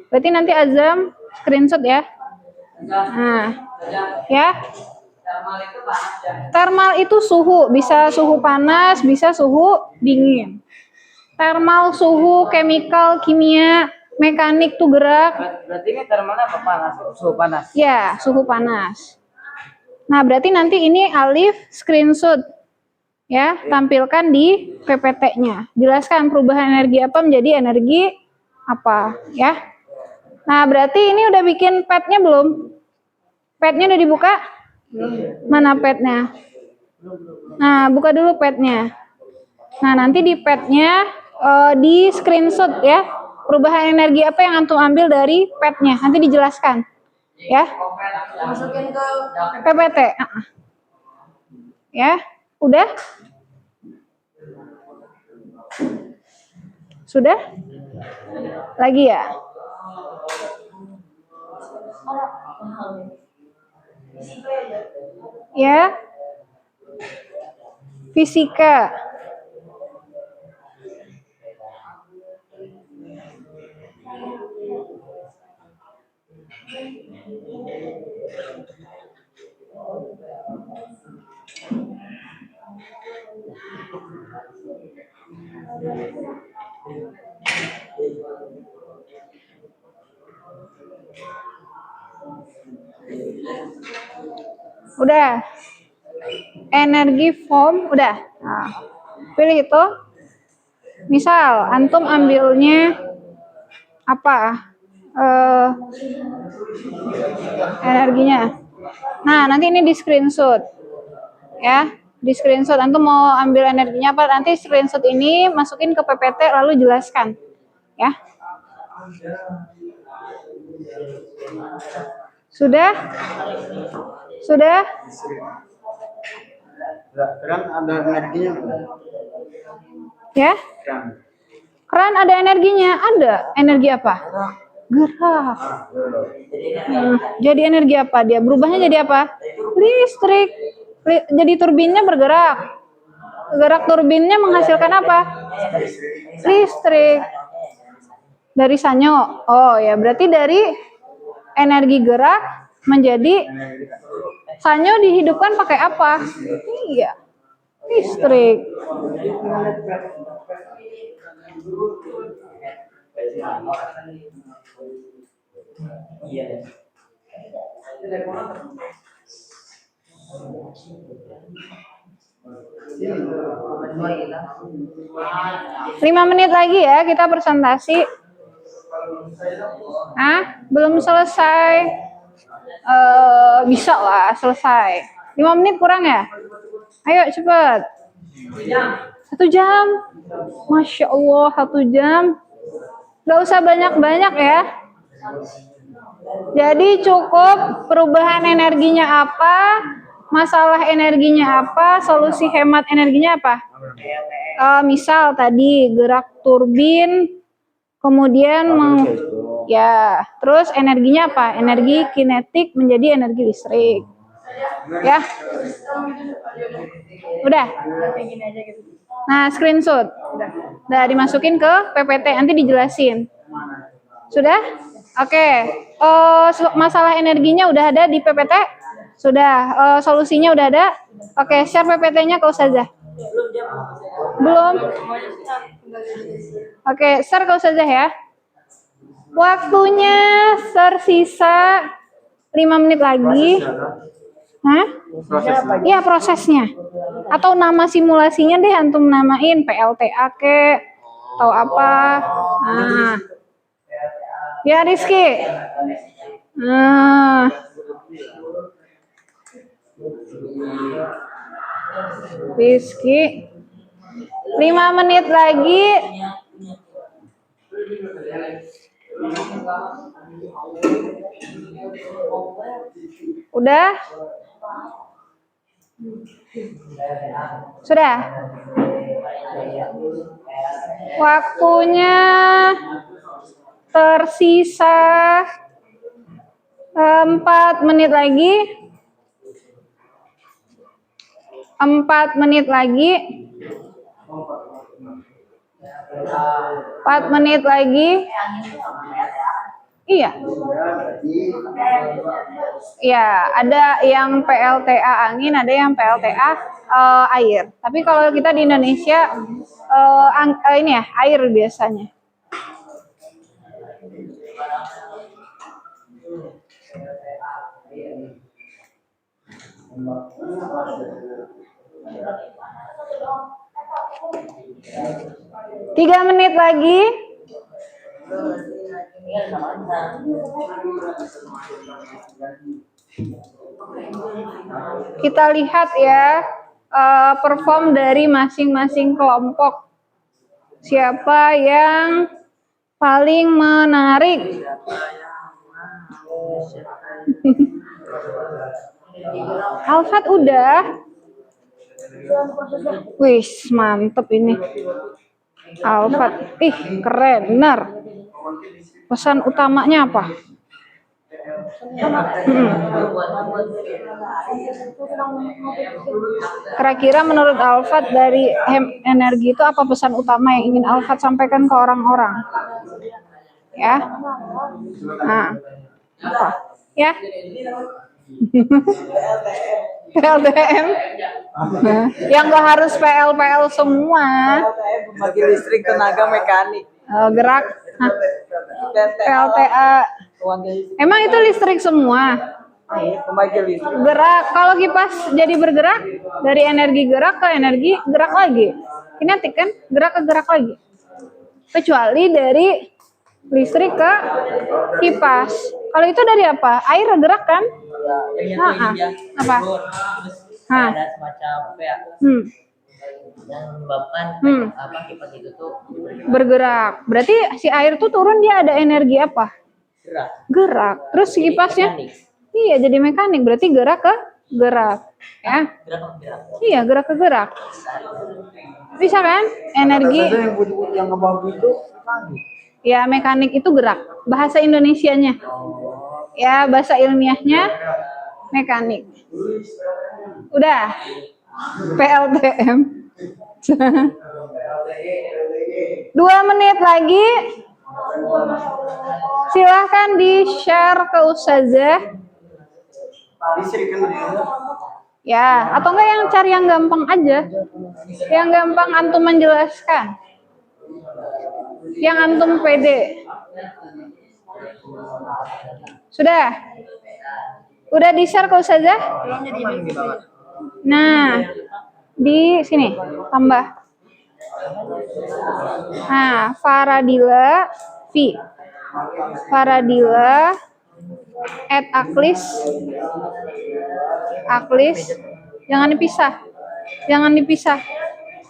Berarti nanti Azam screenshot ya. Nah, ya. Thermal itu suhu, bisa suhu panas, bisa suhu dingin. Thermal suhu, chemical, kimia, mekanik tuh gerak. Berarti ini thermalnya apa? Panas, suhu panas. Ya, suhu panas. Nah, berarti nanti ini Alif screenshot. Ya, tampilkan di PPT-nya. Jelaskan perubahan energi apa menjadi energi apa, ya. Nah, berarti ini udah bikin pad-nya belum? Pad-nya udah dibuka? Mana pad-nya? Nah, buka dulu pad-nya. Nah, nanti di pad-nya di screenshot ya. Perubahan energi apa yang antum ambil dari pad-nya. Nanti dijelaskan. Ya. Masukin ke PPT. Ya, udah? Sudah? Lagi ya? Ya. Fisika. Udah. Energi form udah. Nah, pilih itu. Misal antum ambilnya apa? energinya. Nah, nanti ini di screenshot ya, di screenshot. Antum mau ambil energinya apa? Nanti screenshot ini masukin ke PPT lalu jelaskan ya. Sudah? Sudah? Keran ada energinya. Ya? Keran ada energinya? Ada. Energi apa? Gerak. Jadi energi apa dia? Berubahnya jadi apa? Listrik. Jadi turbinnya bergerak. Gerak turbinnya menghasilkan apa? Listrik. Dari sanyo. Oh ya, berarti dari energi gerak menjadi sanyo dihidupkan pakai apa? Iya. Listrik. Iya. 5 menit lagi ya kita presentasi. Belum selesai. Bisa lah selesai. 5 menit kurang ya? Ayo cepet. 1 jam. Masya Allah 1 jam. Gak usah banyak-banyak ya. Jadi cukup perubahan energinya apa, masalah energinya apa, solusi hemat energinya apa. Misal tadi gerak turbin, kemudian ya, terus energinya apa? Energi kinetik menjadi energi listrik. Ya. Udah. Nah, screenshot. Udah dimasukin ke PPT, nanti dijelasin. Sudah? Oke. Masalah energinya udah ada di PPT? Sudah. Solusinya udah ada? Oke, share PPT-nya ke Ustazah. Belum? Oke, share ke Ustazah ya. Waktunya tersisa 5 menit lagi. Hah? Iya, prosesnya. Atau nama simulasinya deh antum namain PLTA ke atau apa. Nah. Ya Rizky. Nah. Rizky. 5 menit lagi. Udah? Sudah? Waktunya tersisa 4 menit lagi. 4 menit lagi. 4 menit lagi. Iya. Ya, ada yang PLTA angin, ada yang PLTA air. Tapi kalau kita di Indonesia ini ya, air biasanya. Tiga menit lagi. Kita lihat ya perform dari masing-masing kelompok. Siapa yang paling menarik? Alfat udah. Wih, mantep ini. Alfat, keren, benar. Pesan utamanya apa? Kira-kira menurut Alfat dari energi itu apa pesan utama yang ingin Alfat sampaikan ke orang-orang? Ya. Nah, apa? Ya. PLTM. Yang nggak harus PL semua. Bagi listrik tenaga mekanik. Gerak. PLTA. Emang itu listrik semua? Pembagi listrik. Gerak. Kalau kipas jadi bergerak dari energi gerak ke energi gerak lagi. Kinetik kan? Gerak ke gerak lagi. Kecuali dari Listrik ke kipas. Kalau itu dari apa? Air gerak kan? Ah, apa? Terus Hah. ada semacam apa ya? Yang menyebabkan kipas itu tuh Bergerak. Berarti si air tuh turun dia ada energi apa? gerak. Gerak. Terus si Jadi kipasnya? mekanik. Iya, jadi mekanik. Berarti gerak ke gerak. Ya. Gerak. Iya, gerak ke gerak. Bisa kan? Energi. Ada yang putih-putih yang ngebang itu mekanik. Ya, mekanik itu gerak. Bahasa Indonesianya. Ya, bahasa ilmiahnya mekanik. Udah. PLTM. 2 menit lagi. Silahkan di-share ke Ustazah. Listrik kan. Ya, atau enggak yang cari yang gampang aja. Yang gampang antum menjelaskan. Yang antum pede. Sudah? Udah di-share ke Ustazah? Nah, di sini tambah. Nah, Faradila V. Faradila at Aklis. Jangan dipisah.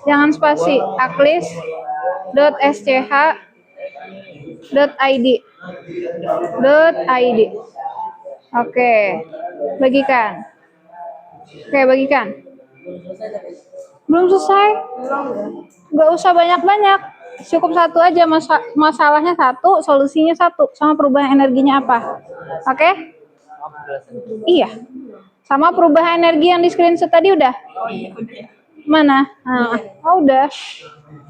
Jangan spasi. Aklis.sch.id. Oke. Bagikan. Belum selesai? Nggak usah banyak-banyak. Cukup satu aja, masalahnya satu, solusinya satu, sama perubahan energinya apa. Oke? Iya. Sama perubahan energi yang di screenshot tadi udah? Mana? Nah, udah.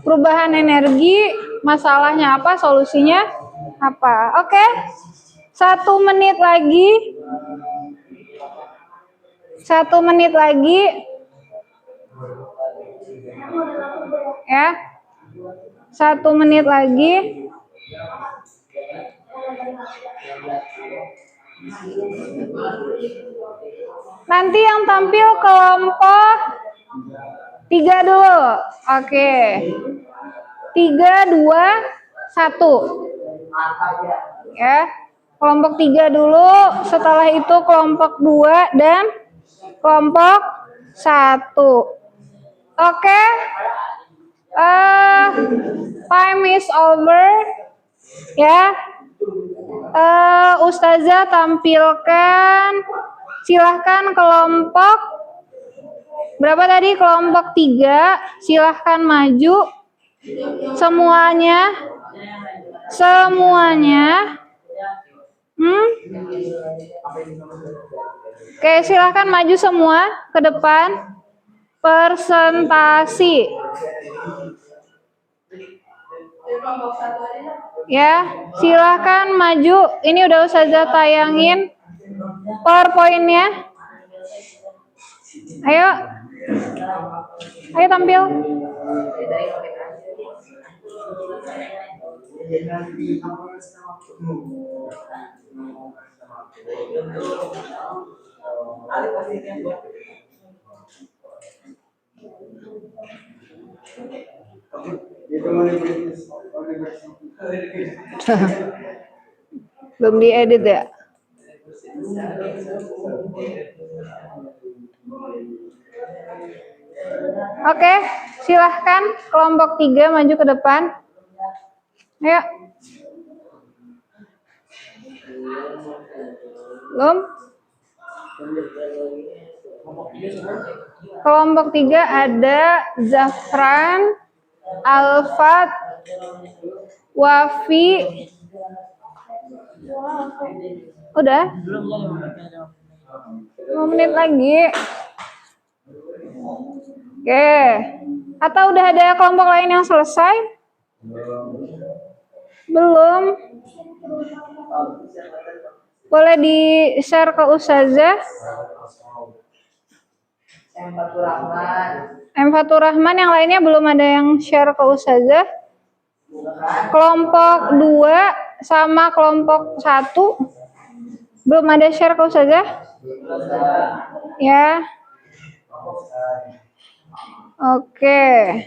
Perubahan energi, masalahnya apa, solusinya apa. Oke? 1 menit lagi. 1 menit lagi. Ya. 1 menit lagi. Nanti yang tampil kelompok 3 dulu. Oke. 3, 2, 1. Ya. Kelompok 3 dulu, setelah itu kelompok 2 dan kelompok 1. Oke. Time is over. Ya. Ustazah tampilkan, silahkan kelompok berapa tadi? Kelompok 3, silahkan maju semuanya. Oke, silahkan maju semua ke depan. Presentasi. Ya, silahkan maju. Ini udah Ustazah tayangin PowerPoint-nya. Ayo tampil. Belum diedit ya? Oke, silahkan kelompok 3 maju ke depan. Ayo. Belum? Kelompok 3 ada Zafran, Alfat, Wafi. Udah? 5 menit lagi. Oke. Atau udah ada kelompok lain yang selesai? Belum. Boleh di-share ke Ustazah. M. Fatur Rahman, yang lainnya belum ada yang share ke Ustazah. Kelompok 2 sama kelompok 1 belum ada share ke Ustazah. Ya. Oke.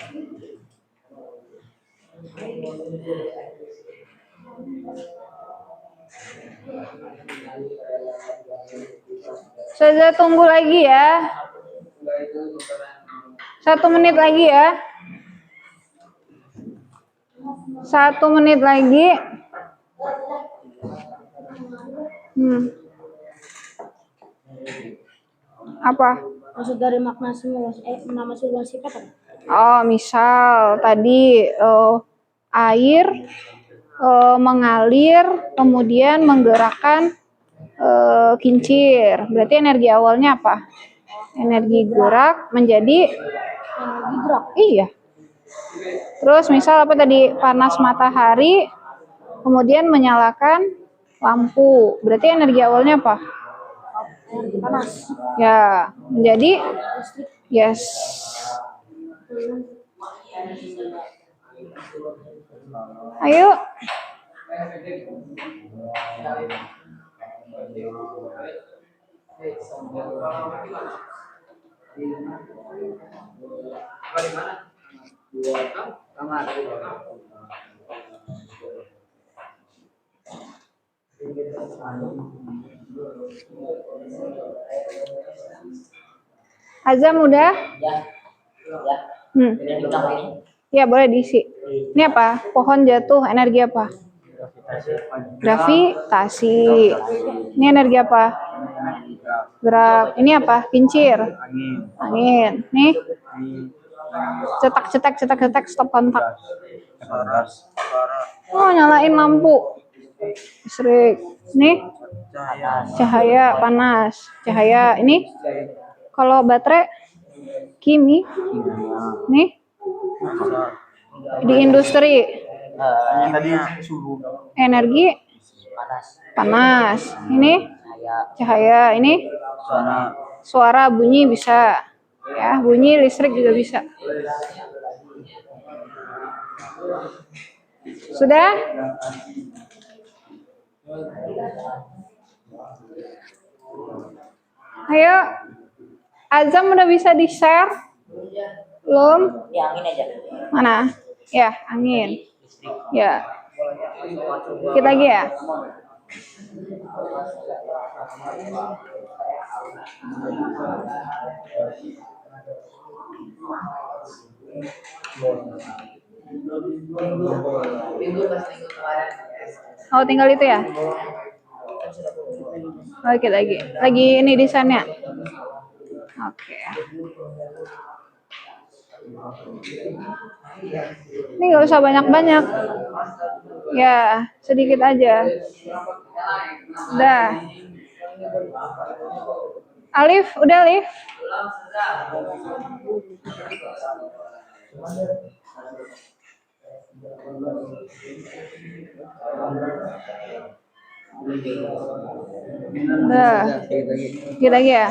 Saya tunggu lagi ya. 1 menit lagi ya. 1 menit lagi. Apa? Maksud dari makna nama simulasi apa? Oh, misal tadi air mengalir kemudian menggerakkan kincir. Berarti energi awalnya apa? Energi gerak menjadi Gerak. iya. Terus misal apa tadi? Panas matahari kemudian menyalakan lampu. Berarti energi awalnya apa? Panas. Ya, menjadi yes. Ayo. Azam udah? Ya, boleh diisi. Ini apa? Pohon jatuh, energi apa? Gravitasi. Ini energi apa? Gerak. Ini apa? Kincir. Angin. Nih. Cetak, stop kontak. Oh, nyalain lampu. Listrik. Nih. Cahaya, panas. Cahaya. Ini. Kalau baterai, kimi. Nih. Di industri. Energi. Panas. Ini. Cahaya. Ini. Suara, bunyi bisa. Ya, bunyi listrik juga bisa. Sudah? Ayo. Azam udah bisa di-share? Belum? Ya, angin aja. Mana? Ya, angin. Ya. Dikit lagi ya? Oh, tinggal itu ya? Oke, lagi. Lagi ini desainnya. Oke. Ini nggak usah banyak-banyak. Ya, sedikit aja. Udah. Alif, udah Alif? Udah. Dikit lagi ya?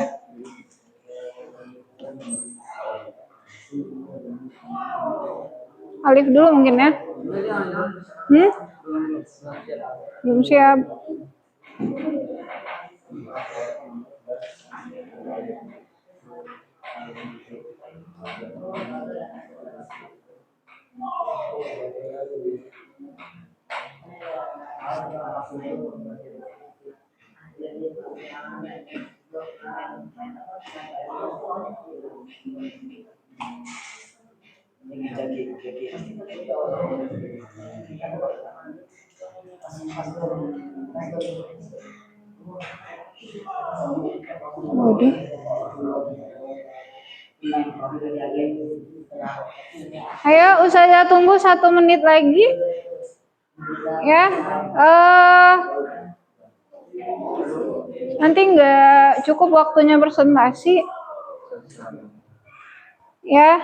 Alif dulu mungkin ya? Belum siap. Waduh. Ayo, Ustazah tunggu 1 menit lagi. Ya. Nanti nggak cukup waktunya presentasi. Ya.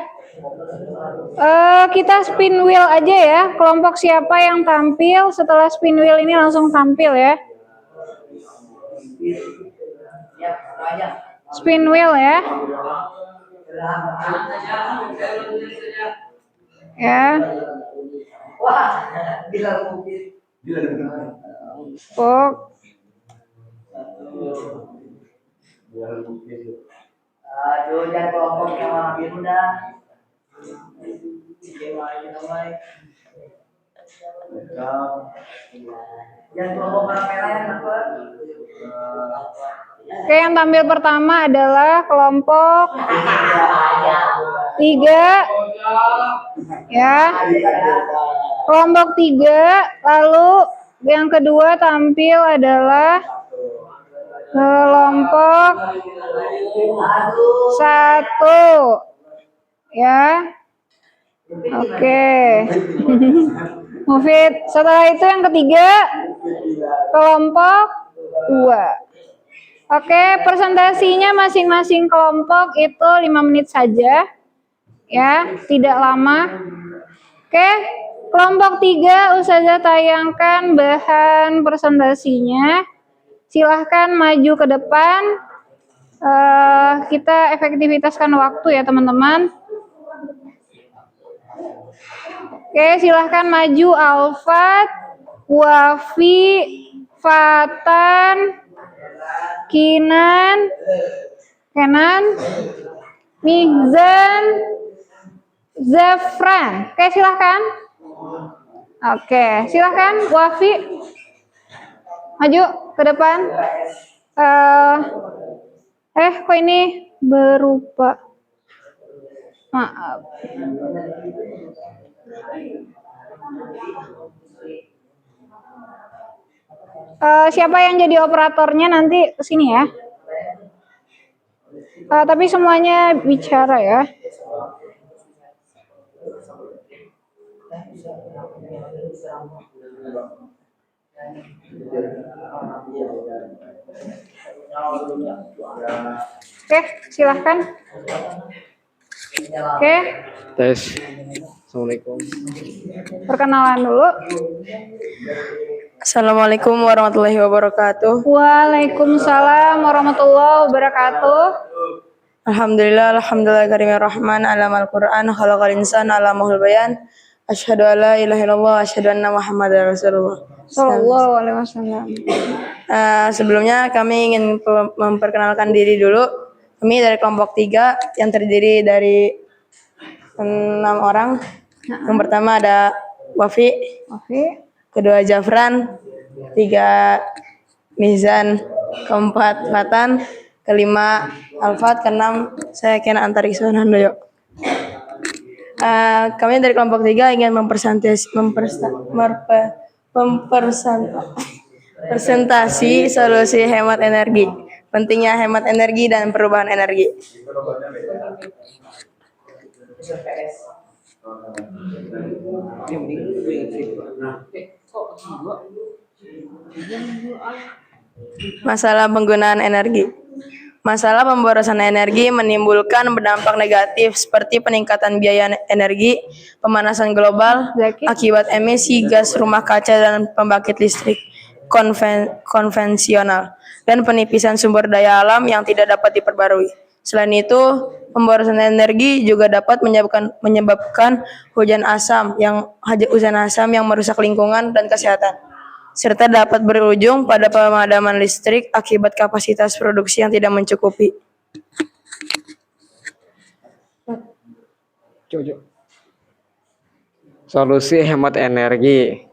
Kita spin wheel aja ya. Kelompok siapa yang tampil setelah spin wheel ini langsung tampil ya. Spin wheel ya. Ya. Pok. Aduh, jangan kelompok yang warna biru dah. Yang kelompok warna merah yang dapat. Oke, yang tampil pertama adalah kelompok 3. Ya. Kelompok 3, lalu yang kedua tampil adalah kelompok 1. Ya. Oke. Mufid. Setelah itu yang ketiga kelompok 2. Oke, presentasinya masing-masing kelompok itu 5 menit saja. Ya, tidak lama. Oke, kelompok 3 Ustazah tayangkan bahan presentasinya. Silahkan maju ke depan. Kita efektivitaskan waktu ya teman-teman. Oke, silahkan maju Alfat, Wafi, Fatan, Kenan, Mizan, Zafran. Oke, silahkan. Oke, silahkan Wafi. Maju ke depan. Kok ini berupa... Maaf. Siapa yang jadi operatornya nanti kesini ya. Tapi semuanya bicara ya. Oke, silahkan. Oke. Tes. Assalamualaikum. Perkenalan dulu. Assalamualaikum warahmatullahi wabarakatuh. Waalaikumsalam warahmatullahi wabarakatuh. Alhamdulillah karimir rahman alamal Qur'an khalaqal insana alamahul bayan. Asyhadu an la ilaha illallah wa asyhadu anna Muhammadar Rasulullah. Sallallahu alaihi wasallam. Sebelumnya kami ingin memperkenalkan diri dulu. Kami dari kelompok 3 yang terdiri dari 6 orang. Yang pertama ada Wafi, kedua Jafran, 3 Mizan, keempat Fatan, kelima Alfat, keenam saya Kenan Antariksa Handoyo. Kami dari kelompok 3 ingin mempresentasi solusi hemat energi, pentingnya hemat energi dan perubahan energi. Masalah penggunaan energi. Masalah pemborosan energi menimbulkan berdampak negatif seperti peningkatan biaya energi, pemanasan global akibat emisi gas rumah kaca dan pembangkit listrik konvensional, dan penipisan sumber daya alam yang tidak dapat diperbarui. Selain itu, pemborosan energi juga dapat menyebabkan hujan asam yang merusak lingkungan dan kesehatan, serta dapat berujung pada pemadaman listrik akibat kapasitas produksi yang tidak mencukupi. Solusi hemat energi.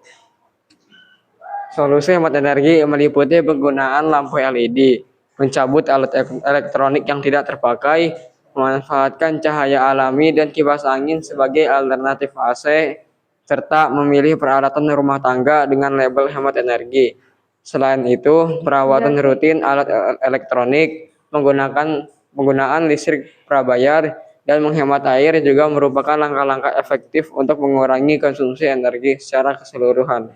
Solusi hemat energi meliputi penggunaan lampu LED, mencabut alat elektronik yang tidak terpakai, memanfaatkan cahaya alami dan kipas angin sebagai alternatif AC, serta memilih peralatan rumah tangga dengan label hemat energi. Selain itu, perawatan rutin alat elektronik, penggunaan listrik prabayar, dan menghemat air juga merupakan langkah-langkah efektif untuk mengurangi konsumsi energi secara keseluruhan.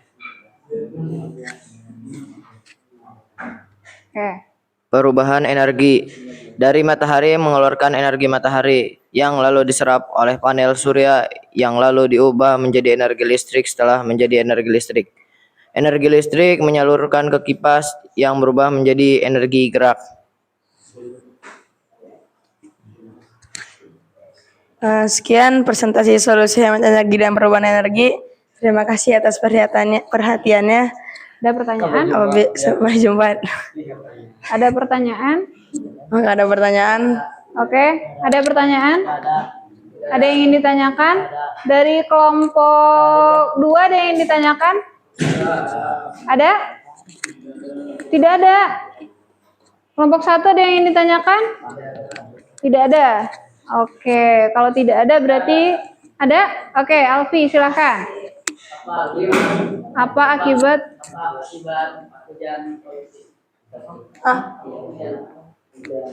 Perubahan energi. Dari matahari mengeluarkan energi matahari yang lalu diserap oleh panel surya yang lalu diubah menjadi energi listrik setelah menjadi energi listrik. Energi listrik menyalurkan ke kipas yang berubah menjadi energi gerak. Sekian presentasi solusi hemat energi dan perubahan energi. Terima kasih atas perhatiannya. Ada pertanyaan? Sampai jumpa. Ada pertanyaan? Enggak ada pertanyaan. Oke, ada pertanyaan? Ada yang ingin ditanyakan? Dari kelompok 2 ada yang ingin ditanyakan? Ada? Tidak ada. Kelompok 1 ada yang ingin ditanyakan? Tidak ada. Oke, kalau tidak ada berarti ada? Oke, Alfi silahkan. Apa akibat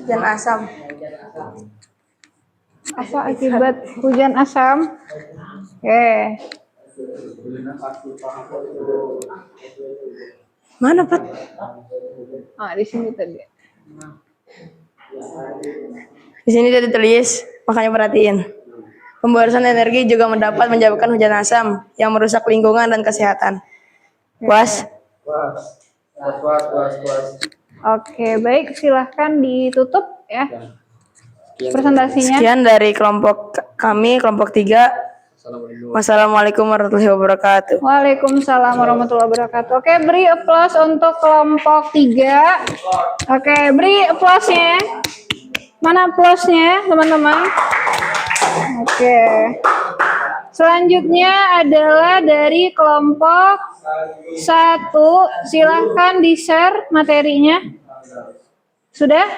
Hujan asam. Apa akibat hujan asam? Oke. Mana, Pat? Di sini tadi. Di sini sudah ditulis, makanya perhatiin. Pemborosan energi juga mendapat menyebabkan hujan asam yang merusak lingkungan dan kesehatan. Puas? Oke, baik, silahkan ditutup ya presentasinya. Sekian dari kelompok kami, kelompok 3. Wassalamualaikum warahmatullahi wabarakatuh. Waalaikumsalam warahmatullahi wabarakatuh. Oke, beri applause untuk kelompok 3. Oke, beri applause-nya. Mana applause-nya, teman-teman? Oke. Selanjutnya adalah dari kelompok 1. Silahkan di-share materinya. Sudah?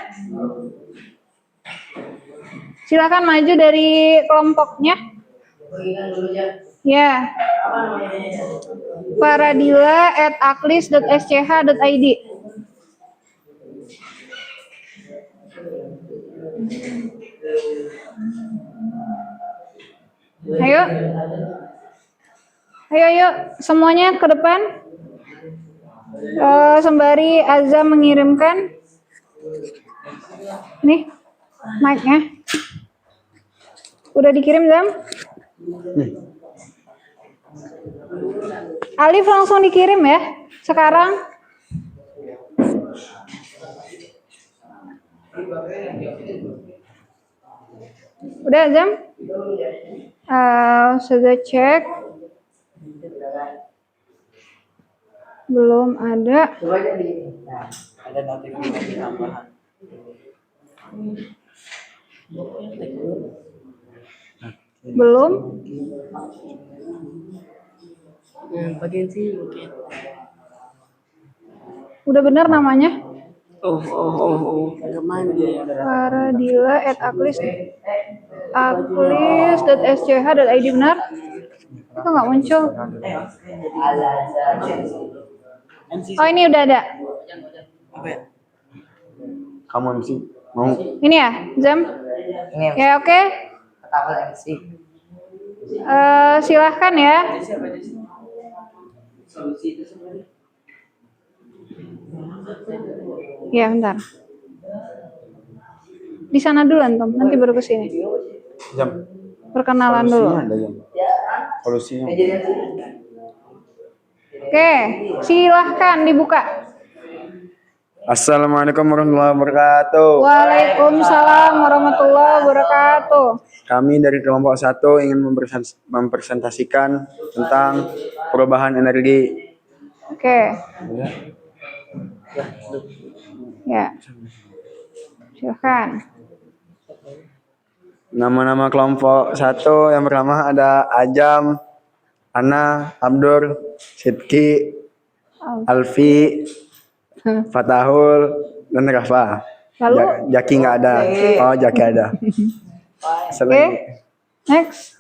Silahkan maju dari kelompoknya. Ya. Faradila@aklis.sch.id. Ayo. Ayo, semuanya ke depan. Sembari Azam mengirimkan. Nih, mic-nya. Udah dikirim, Zam? Alif langsung dikirim ya, sekarang. Udah, Zam? Sudah cek. Belum ada. Ada notifikasi tambahan. Belum. Udah benar namanya? Faradila@aklis.sch.id benar? Itu nggak muncul. Oh, ini udah ada. Kamu MC mau? Ini ya, Zam? Ya, oke. Silahkan ya. Ya, bentar. Di sana dulu, Antom. Nanti baru ke sini. Jam. Perkenalan dulu. Solusinya ada jam. Solusinya. Oke, silahkan dibuka. Assalamualaikum warahmatullahi wabarakatuh. Waalaikumsalam warahmatullahi wabarakatuh. Kami dari kelompok 1 ingin mempresentasikan tentang perubahan energi. Oke. Ya. Silahkan. Nama-nama kelompok 1 yang pertama ada Ajam, Ana, Abdur, Sidki, Alfi, Fatahul, dan Rafa. Lalu? Jaki nggak ada. Oh, Jaki ada. Oke. Next.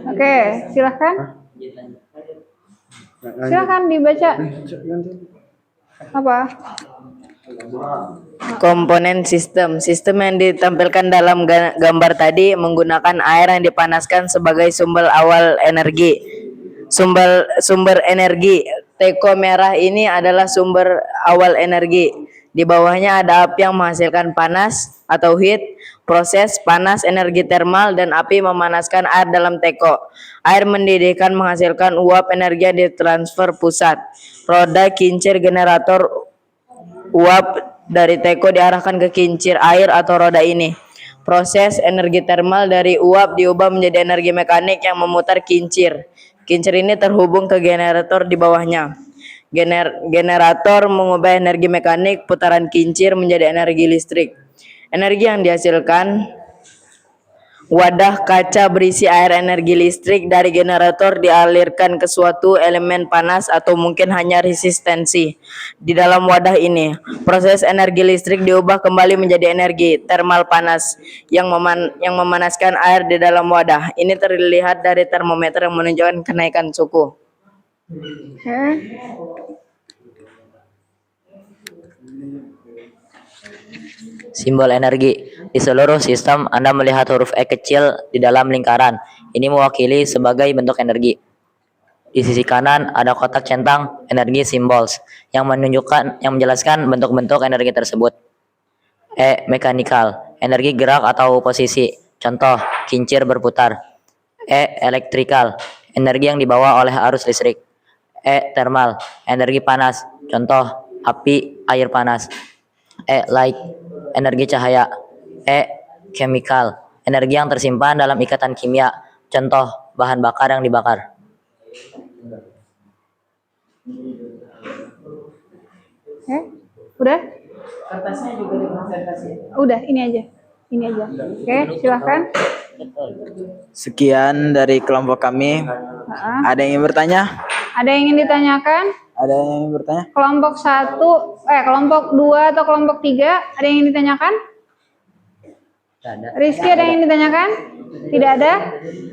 Oke, silahkan. Silahkan dibaca. Apa? Komponen sistem. Sistem yang ditampilkan dalam gambar tadi menggunakan air yang dipanaskan sebagai sumber awal energi. Sumber energi. Teko merah ini adalah sumber awal energi. Di bawahnya ada api yang menghasilkan panas atau heat, proses panas energi termal, dan api memanaskan air dalam teko. Air mendidihkan menghasilkan uap energi yang ditransfer pusat. Roda kincir generator uap dari teko diarahkan ke kincir air atau roda ini. Proses energi termal dari uap diubah menjadi energi mekanik yang memutar kincir. Kincir ini terhubung ke generator di bawahnya. Generator mengubah energi mekanik putaran kincir menjadi energi listrik. Energi yang dihasilkan wadah kaca berisi air energi listrik dari generator dialirkan ke suatu elemen panas atau mungkin hanya resistensi di dalam wadah ini. Proses energi listrik diubah kembali menjadi energi termal panas yang memanaskan air di dalam wadah. Ini terlihat dari termometer yang menunjukkan kenaikan suhu. Oke. Simbol energi. Di seluruh sistem, Anda melihat huruf E kecil di dalam lingkaran. Ini mewakili sebagai bentuk energi. Di sisi kanan ada kotak centang energi symbols yang menjelaskan bentuk-bentuk energi tersebut. E. Mechanical, energi gerak atau posisi. Contoh, kincir berputar. E. Electrical, energi yang dibawa oleh arus listrik. E. Thermal, energi panas. Contoh, api, air panas. E. Light, energi cahaya. E. Chemical, energi yang tersimpan dalam ikatan kimia. Contoh, bahan bakar yang dibakar. Oke, udah? Kertasnya juga dipresentasi. Udah, ini aja. Ini aja. Oke, silahkan. Sekian dari kelompok kami. Nah, Ada yang ingin bertanya? ada yang ingin ditanyakan? Ada yang ingin bertanya? Kelompok 1, kelompok 2 atau kelompok 3, ada yang ingin ditanyakan? Rizky, ada yang ingin ditanyakan? Tidak ada?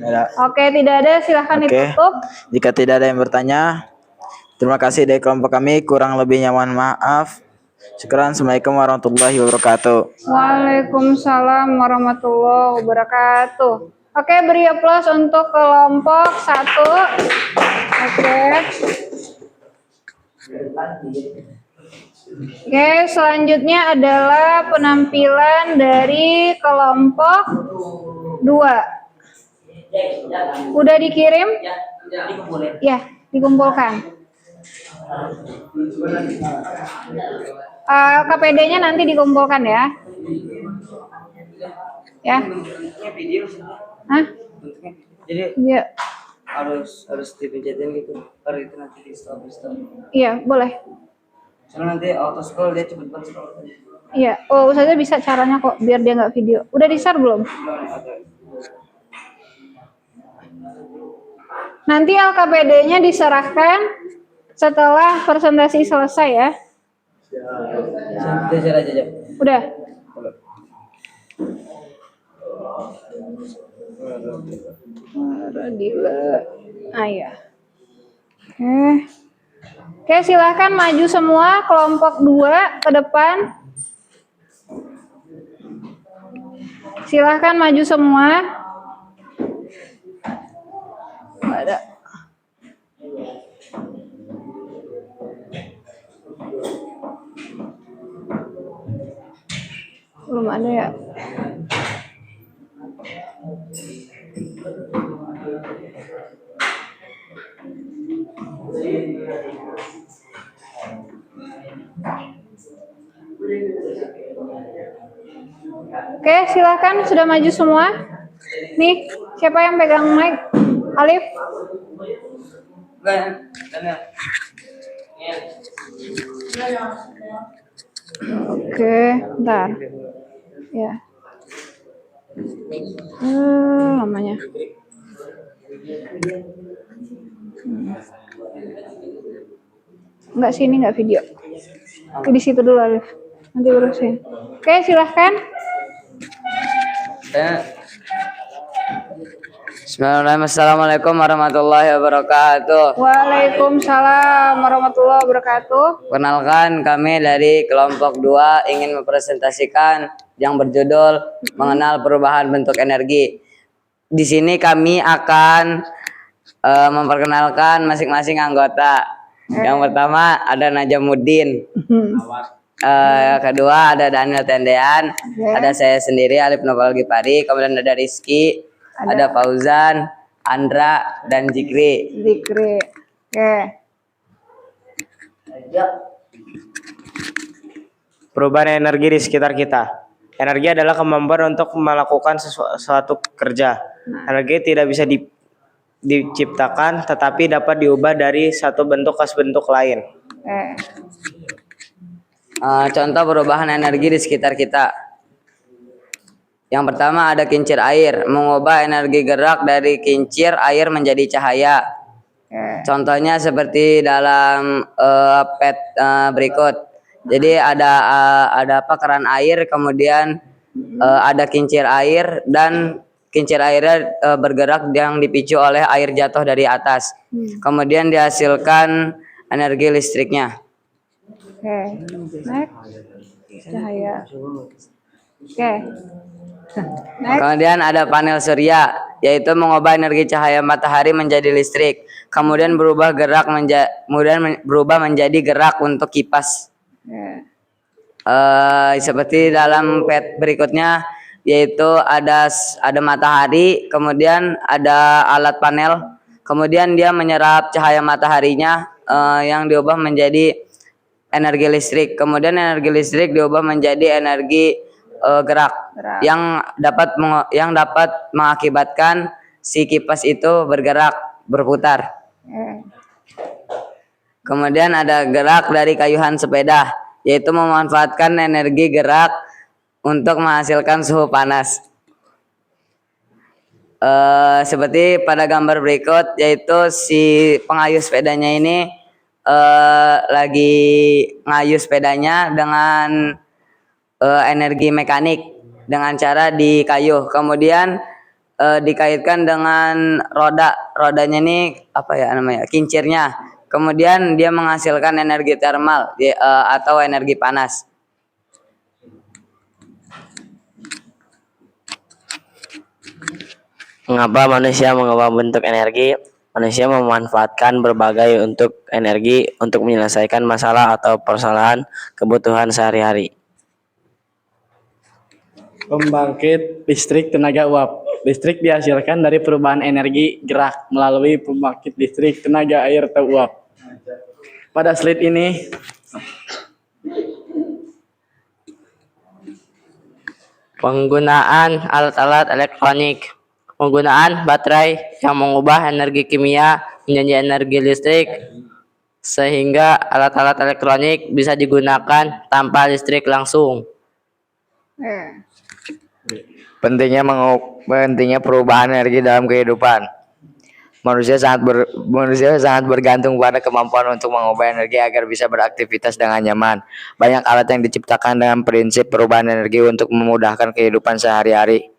Ada. Oke, tidak ada. Silahkan Oke. ditutup. Jika tidak ada yang bertanya, terima kasih dari kelompok kami. Kurang lebihnya mohon maaf. Syukran. Assalamualaikum warahmatullahi wabarakatuh. Waalaikumsalam warahmatullahi wabarakatuh. Oke, beri aplaus untuk kelompok 1. Oke. Oke, selanjutnya adalah penampilan dari kelompok 2. Udah dikirim? Ya, dikumpulkan. KPD-nya nanti dikumpulkan ya. Ya. Hah? Jadi Ya. harus dipencetkan gitu. Baru itu nanti di stop. Iya, boleh. Soalnya nanti auto scroll dia cepet banget scroll. Iya, oh Ustazah bisa caranya kok biar dia nggak video. Udah di-share belum? Nanti LKPD-nya diserahkan setelah presentasi selesai ya. Kita share aja. Udah. Radila. Iya. Oke, silahkan maju semua kelompok 2 ke depan. Silahkan maju semua. Nggak ada. Belum ada ya. Oke, silakan sudah maju semua. Nih, siapa yang pegang mic? Alif. Oke, bentar. Ya. Lamanya. Enggak sini, enggak video. Di situ dulu Alif. Nanti urusin. Oke, silahkan. Bismillahirrahmanirrahim. Assalamualaikum warahmatullahi wabarakatuh. Waalaikumsalam warahmatullahi wabarakatuh. Perkenalkan, kami dari kelompok 2 ingin mempresentasikan yang berjudul mengenal perubahan bentuk energi. Di sini kami akan memperkenalkan masing-masing anggota. Yang pertama ada Najamuddin. Kedua ada Daniel Tendean. Ada saya sendiri Alif Noval Gipari. Kemudian ada Rizky, ada Fauzan, Andra, dan Zikri. Oke. Perubahan energi di sekitar kita. Energi adalah kemampuan untuk melakukan sesuatu kerja. Energi tidak bisa diciptakan, tetapi dapat diubah dari satu bentuk ke bentuk lain. Oke. Contoh perubahan energi di sekitar kita. Yang pertama ada kincir air, mengubah energi gerak dari kincir air menjadi cahaya. Contohnya seperti dalam berikut. Jadi ada keran air, kemudian ada kincir air dan kincir airnya bergerak yang dipicu oleh air jatuh dari atas. Kemudian dihasilkan energi listriknya. Oke. Next. Cahaya. Oke. Next. Kemudian ada panel surya, yaitu mengubah energi cahaya matahari menjadi listrik. Kemudian berubah menjadi gerak untuk kipas. Seperti dalam berikutnya, yaitu ada matahari, kemudian ada alat panel, kemudian dia menyerap cahaya mataharinya yang diubah menjadi energi listrik. Kemudian energi listrik diubah menjadi energi gerak yang dapat mengakibatkan si kipas itu berputar. Kemudian ada gerak dari kayuhan sepeda, yaitu memanfaatkan energi gerak untuk menghasilkan suhu panas. Seperti pada gambar berikut, yaitu si pengayuh sepedanya ini lagi ngayuh sepedanya dengan energi mekanik dengan cara dikayuh, kemudian dikaitkan dengan rodanya ini kincirnya, kemudian dia menghasilkan energi termal atau energi panas. Mengapa manusia mengubah bentuk energi? Manusia memanfaatkan berbagai energi untuk menyelesaikan masalah atau persoalan kebutuhan sehari-hari. Pembangkit listrik tenaga uap. Listrik dihasilkan dari perubahan energi gerak melalui pembangkit listrik tenaga air atau uap. Pada slide ini, penggunaan alat-alat elektronik. Penggunaan baterai yang mengubah energi kimia menjadi energi listrik sehingga alat-alat elektronik bisa digunakan tanpa listrik langsung. Pentingnya perubahan energi dalam kehidupan. Manusia sangat bergantung pada kemampuan untuk mengubah energi agar bisa beraktivitas dengan nyaman. Banyak alat yang diciptakan dengan prinsip perubahan energi untuk memudahkan kehidupan sehari-hari.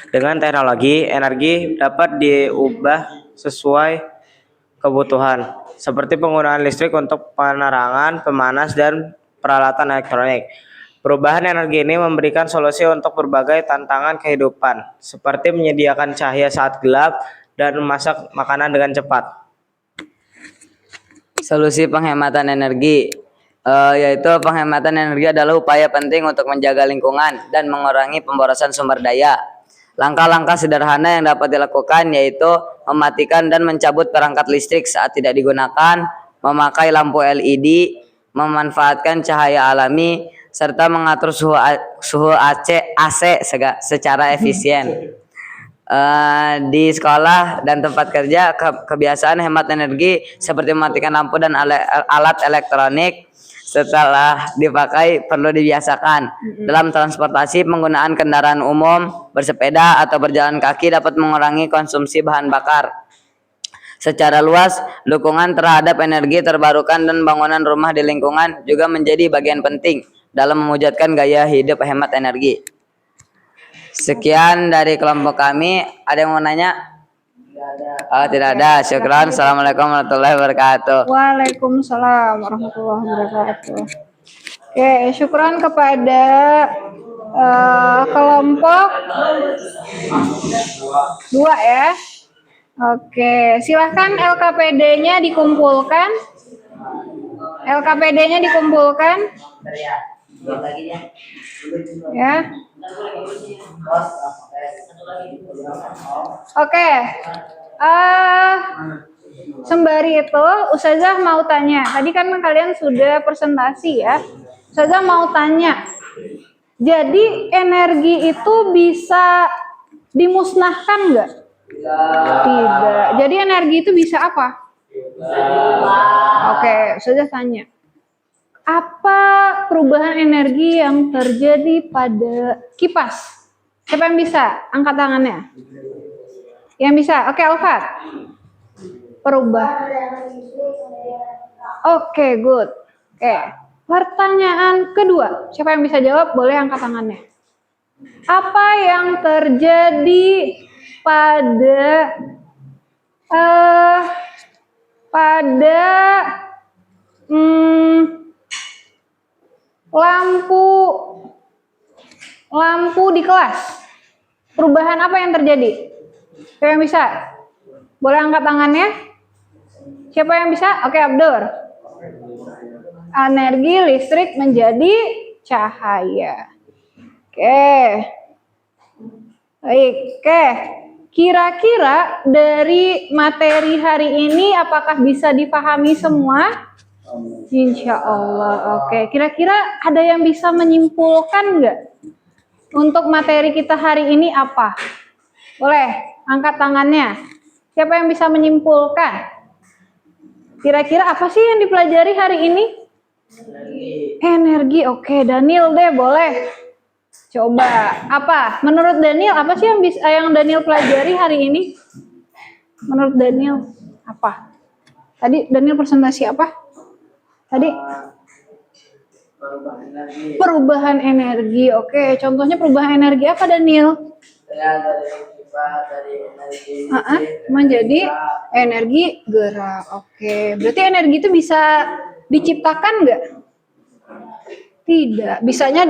Dengan teknologi, energi dapat diubah sesuai kebutuhan, seperti penggunaan listrik untuk penerangan, pemanas, dan peralatan elektronik. Perubahan energi ini memberikan solusi untuk berbagai tantangan kehidupan, seperti menyediakan cahaya saat gelap dan memasak makanan dengan cepat. Solusi penghematan energi, yaitu penghematan energi adalah upaya penting untuk menjaga lingkungan dan mengurangi pemborosan sumber daya. Langkah-langkah sederhana yang dapat dilakukan yaitu mematikan dan mencabut perangkat listrik saat tidak digunakan, memakai lampu LED, memanfaatkan cahaya alami, serta mengatur suhu AC secara efisien. Di sekolah dan tempat kerja, kebiasaan hemat energi seperti mematikan lampu dan alat elektronik setelah dipakai perlu dibiasakan. Dalam transportasi, penggunaan kendaraan umum, bersepeda atau berjalan kaki dapat mengurangi konsumsi bahan bakar. Secara luas, dukungan terhadap energi terbarukan dan bangunan rumah di lingkungan juga menjadi bagian penting dalam mewujudkan gaya hidup hemat energi. Sekian dari kelompok kami. Ada yang mau nanya? Tidak ada. Syukran. Assalamualaikum warahmatullahi wabarakatuh. Waalaikumsalam warahmatullahi wabarakatuh. Oke, syukran kepada kelompok 2 ya. Oke, silahkan LKPD-nya dikumpulkan. LKPD-nya dikumpulkan. Ya. Oke. Sembari itu, Ustazah mau tanya. Tadi kan kalian sudah presentasi ya. Ustazah mau tanya. Jadi energi itu bisa dimusnahkan nggak? Tidak. Jadi energi itu bisa apa? Oke, sudah tanya. Apa perubahan energi yang terjadi pada kipas? Siapa yang bisa? Angkat tangannya. Yang bisa? Oke, Alfat. Oke, good. Oke. Pertanyaan kedua. Siapa yang bisa jawab? Boleh angkat tangannya. Apa yang terjadi pada lampu di kelas? Perubahan apa yang terjadi? Siapa yang bisa? Boleh angkat tangannya? Siapa yang bisa? Oke, Abdur. Energi listrik menjadi cahaya. Oke. Baik, oke. Kira-kira dari materi hari ini apakah bisa dipahami semua? Insya Allah. Oke, kira-kira ada yang bisa menyimpulkan nggak? Untuk materi kita hari ini apa? Boleh, angkat tangannya. Siapa yang bisa menyimpulkan? Kira-kira apa sih yang dipelajari hari ini? Energi. Oke, Daniel deh, boleh. Coba, apa? Menurut Daniel, apa sih yang Daniel pelajari hari ini? Menurut Daniel, apa? Tadi Daniel presentasi apa? Tadi? Perubahan energi. Oke, contohnya perubahan energi apa, Daniel? Menjadi energi gerak. Oke, berarti energi itu bisa diciptakan nggak? Tidak, bisanya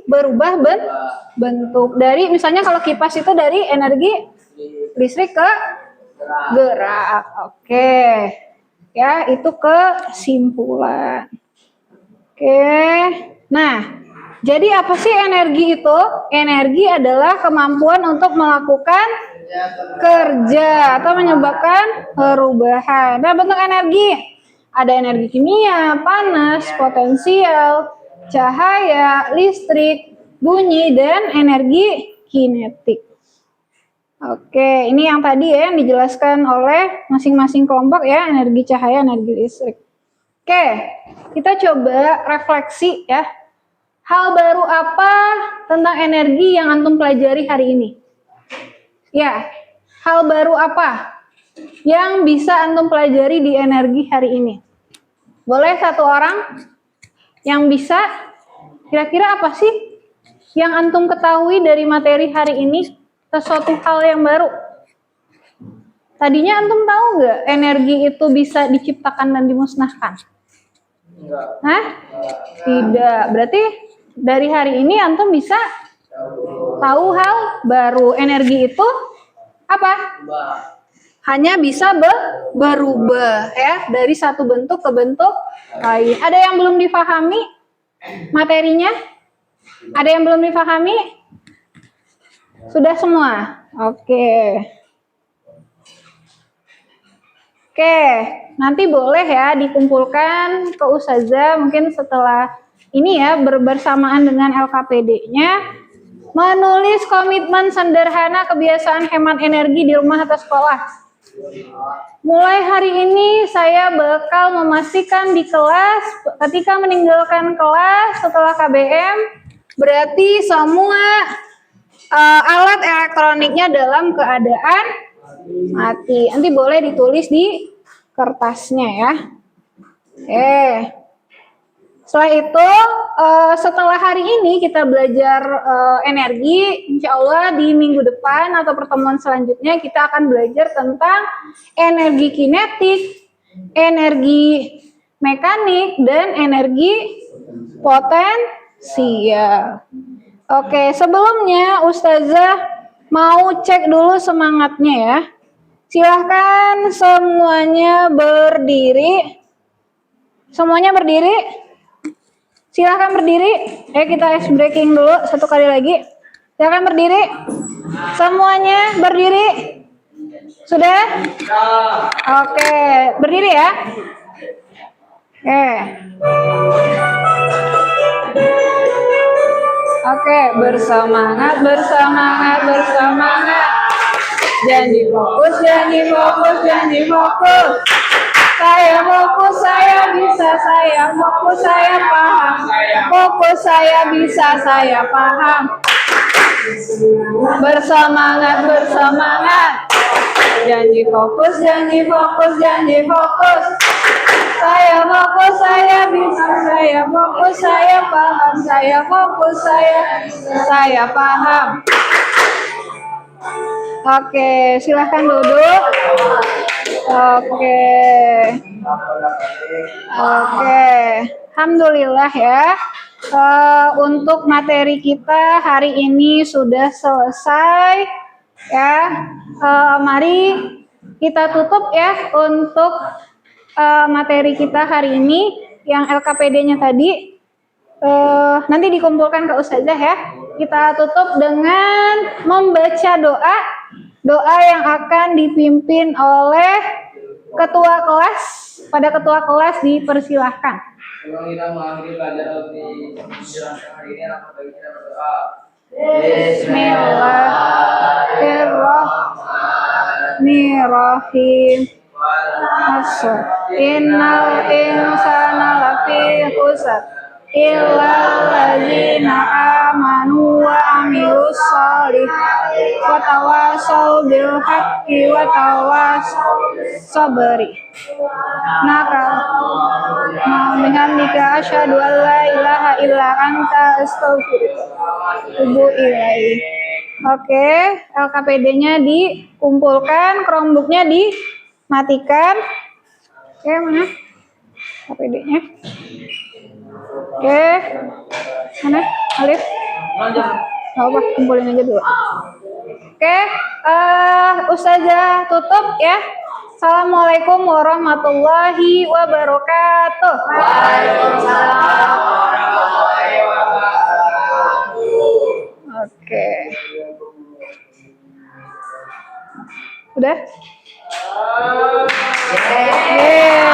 berubah bentuk. Dari misalnya kalau kipas itu dari energi listrik ke gerak. Oke. Ya, itu kesimpulan. Oke. Nah, jadi apa sih energi itu? Energi adalah kemampuan untuk melakukan kerja atau menyebabkan perubahan. Nah, bentuk energi ada energi kimia, panas, potensial, cahaya, listrik, bunyi, dan energi kinetik. Oke, ini yang tadi ya yang dijelaskan oleh masing-masing kelompok ya, energi cahaya, energi listrik. Oke, kita coba refleksi ya. Hal baru apa tentang energi yang antum pelajari hari ini? Ya, hal baru apa yang bisa antum pelajari di energi hari ini? Boleh satu orang yang bisa? Kira-kira apa sih yang antum ketahui dari materi hari ini? Sesuatu hal yang baru. Tadinya antum tahu nggak energi itu bisa diciptakan dan dimusnahkan? Hah? Tidak. Berarti dari hari ini antum bisa tahu hal baru. Energi itu apa? Hanya bisa berubah ya dari satu bentuk ke bentuk lain. Ada yang belum difahami materinya? Ada yang belum difahami? Sudah semua? Oke. Oke, nanti boleh ya dikumpulkan ke Ustazah mungkin setelah ini ya bersamaan dengan LKPD-nya. Menulis komitmen sederhana kebiasaan hemat energi di rumah atau sekolah. Mulai hari ini saya bakal memastikan di kelas ketika meninggalkan kelas setelah KBM berarti semua alat elektroniknya dalam keadaan mati. Nanti boleh ditulis di kertasnya ya. Setelah itu, setelah hari ini kita belajar energi, insya Allah di minggu depan atau pertemuan selanjutnya kita akan belajar tentang energi kinetik, energi mekanik, dan energi potensial. Oke, sebelumnya Ustazah mau cek dulu semangatnya ya. Silahkan semuanya berdiri. Semuanya berdiri. Silahkan berdiri. Kita ice breaking dulu satu kali lagi. Silahkan berdiri. Semuanya berdiri. Sudah? Oke, berdiri ya. Oke, bersemangat, bersemangat, bersemangat. Janji fokus, janji fokus, janji fokus. Saya fokus, saya bisa, saya fokus, saya paham. Fokus, saya bisa, saya paham. Bersemangat, bersemangat. Janji fokus, janji fokus, janji fokus. Saya fokus, saya bisa, saya fokus, saya paham. Saya fokus, saya paham. Oke, silahkan duduk. Oke. Alhamdulillah ya. Untuk materi kita hari ini sudah selesai ya. Mari kita tutup ya untuk materi kita hari ini yang LKPD-nya tadi. Nanti dikumpulkan ke Ustazah ya. Kita tutup dengan membaca doa yang akan dipimpin oleh ketua kelas. Pada ketua kelas dipersilahkan. Sebelum kita mengakhiri pelajaran di hari ini, bagi kita berdoa. Bismillahirrahmanirrahim. Innal insana lafi khusr illal ladzina amanu wa amilus solihati wa tawassaw bil haqqi wa tawassaw sabri. Bihamdika asyhadu an la ilaha illa anta astaghfiruka wa atubu ilaik. Oke, LKPD-nya dikumpulkan, Chromebook-nya dimatikan. Oke, mana LKPD-nya? Oke, mana Alif? Gak apa, kumpulin aja dulu. Oke, Ustazah tutup ya. Assalamualaikum warahmatullahi wabarakatuh. Waalaikumsalam warahmatullahi wabarakatuh. Oke. Udah? Yeay.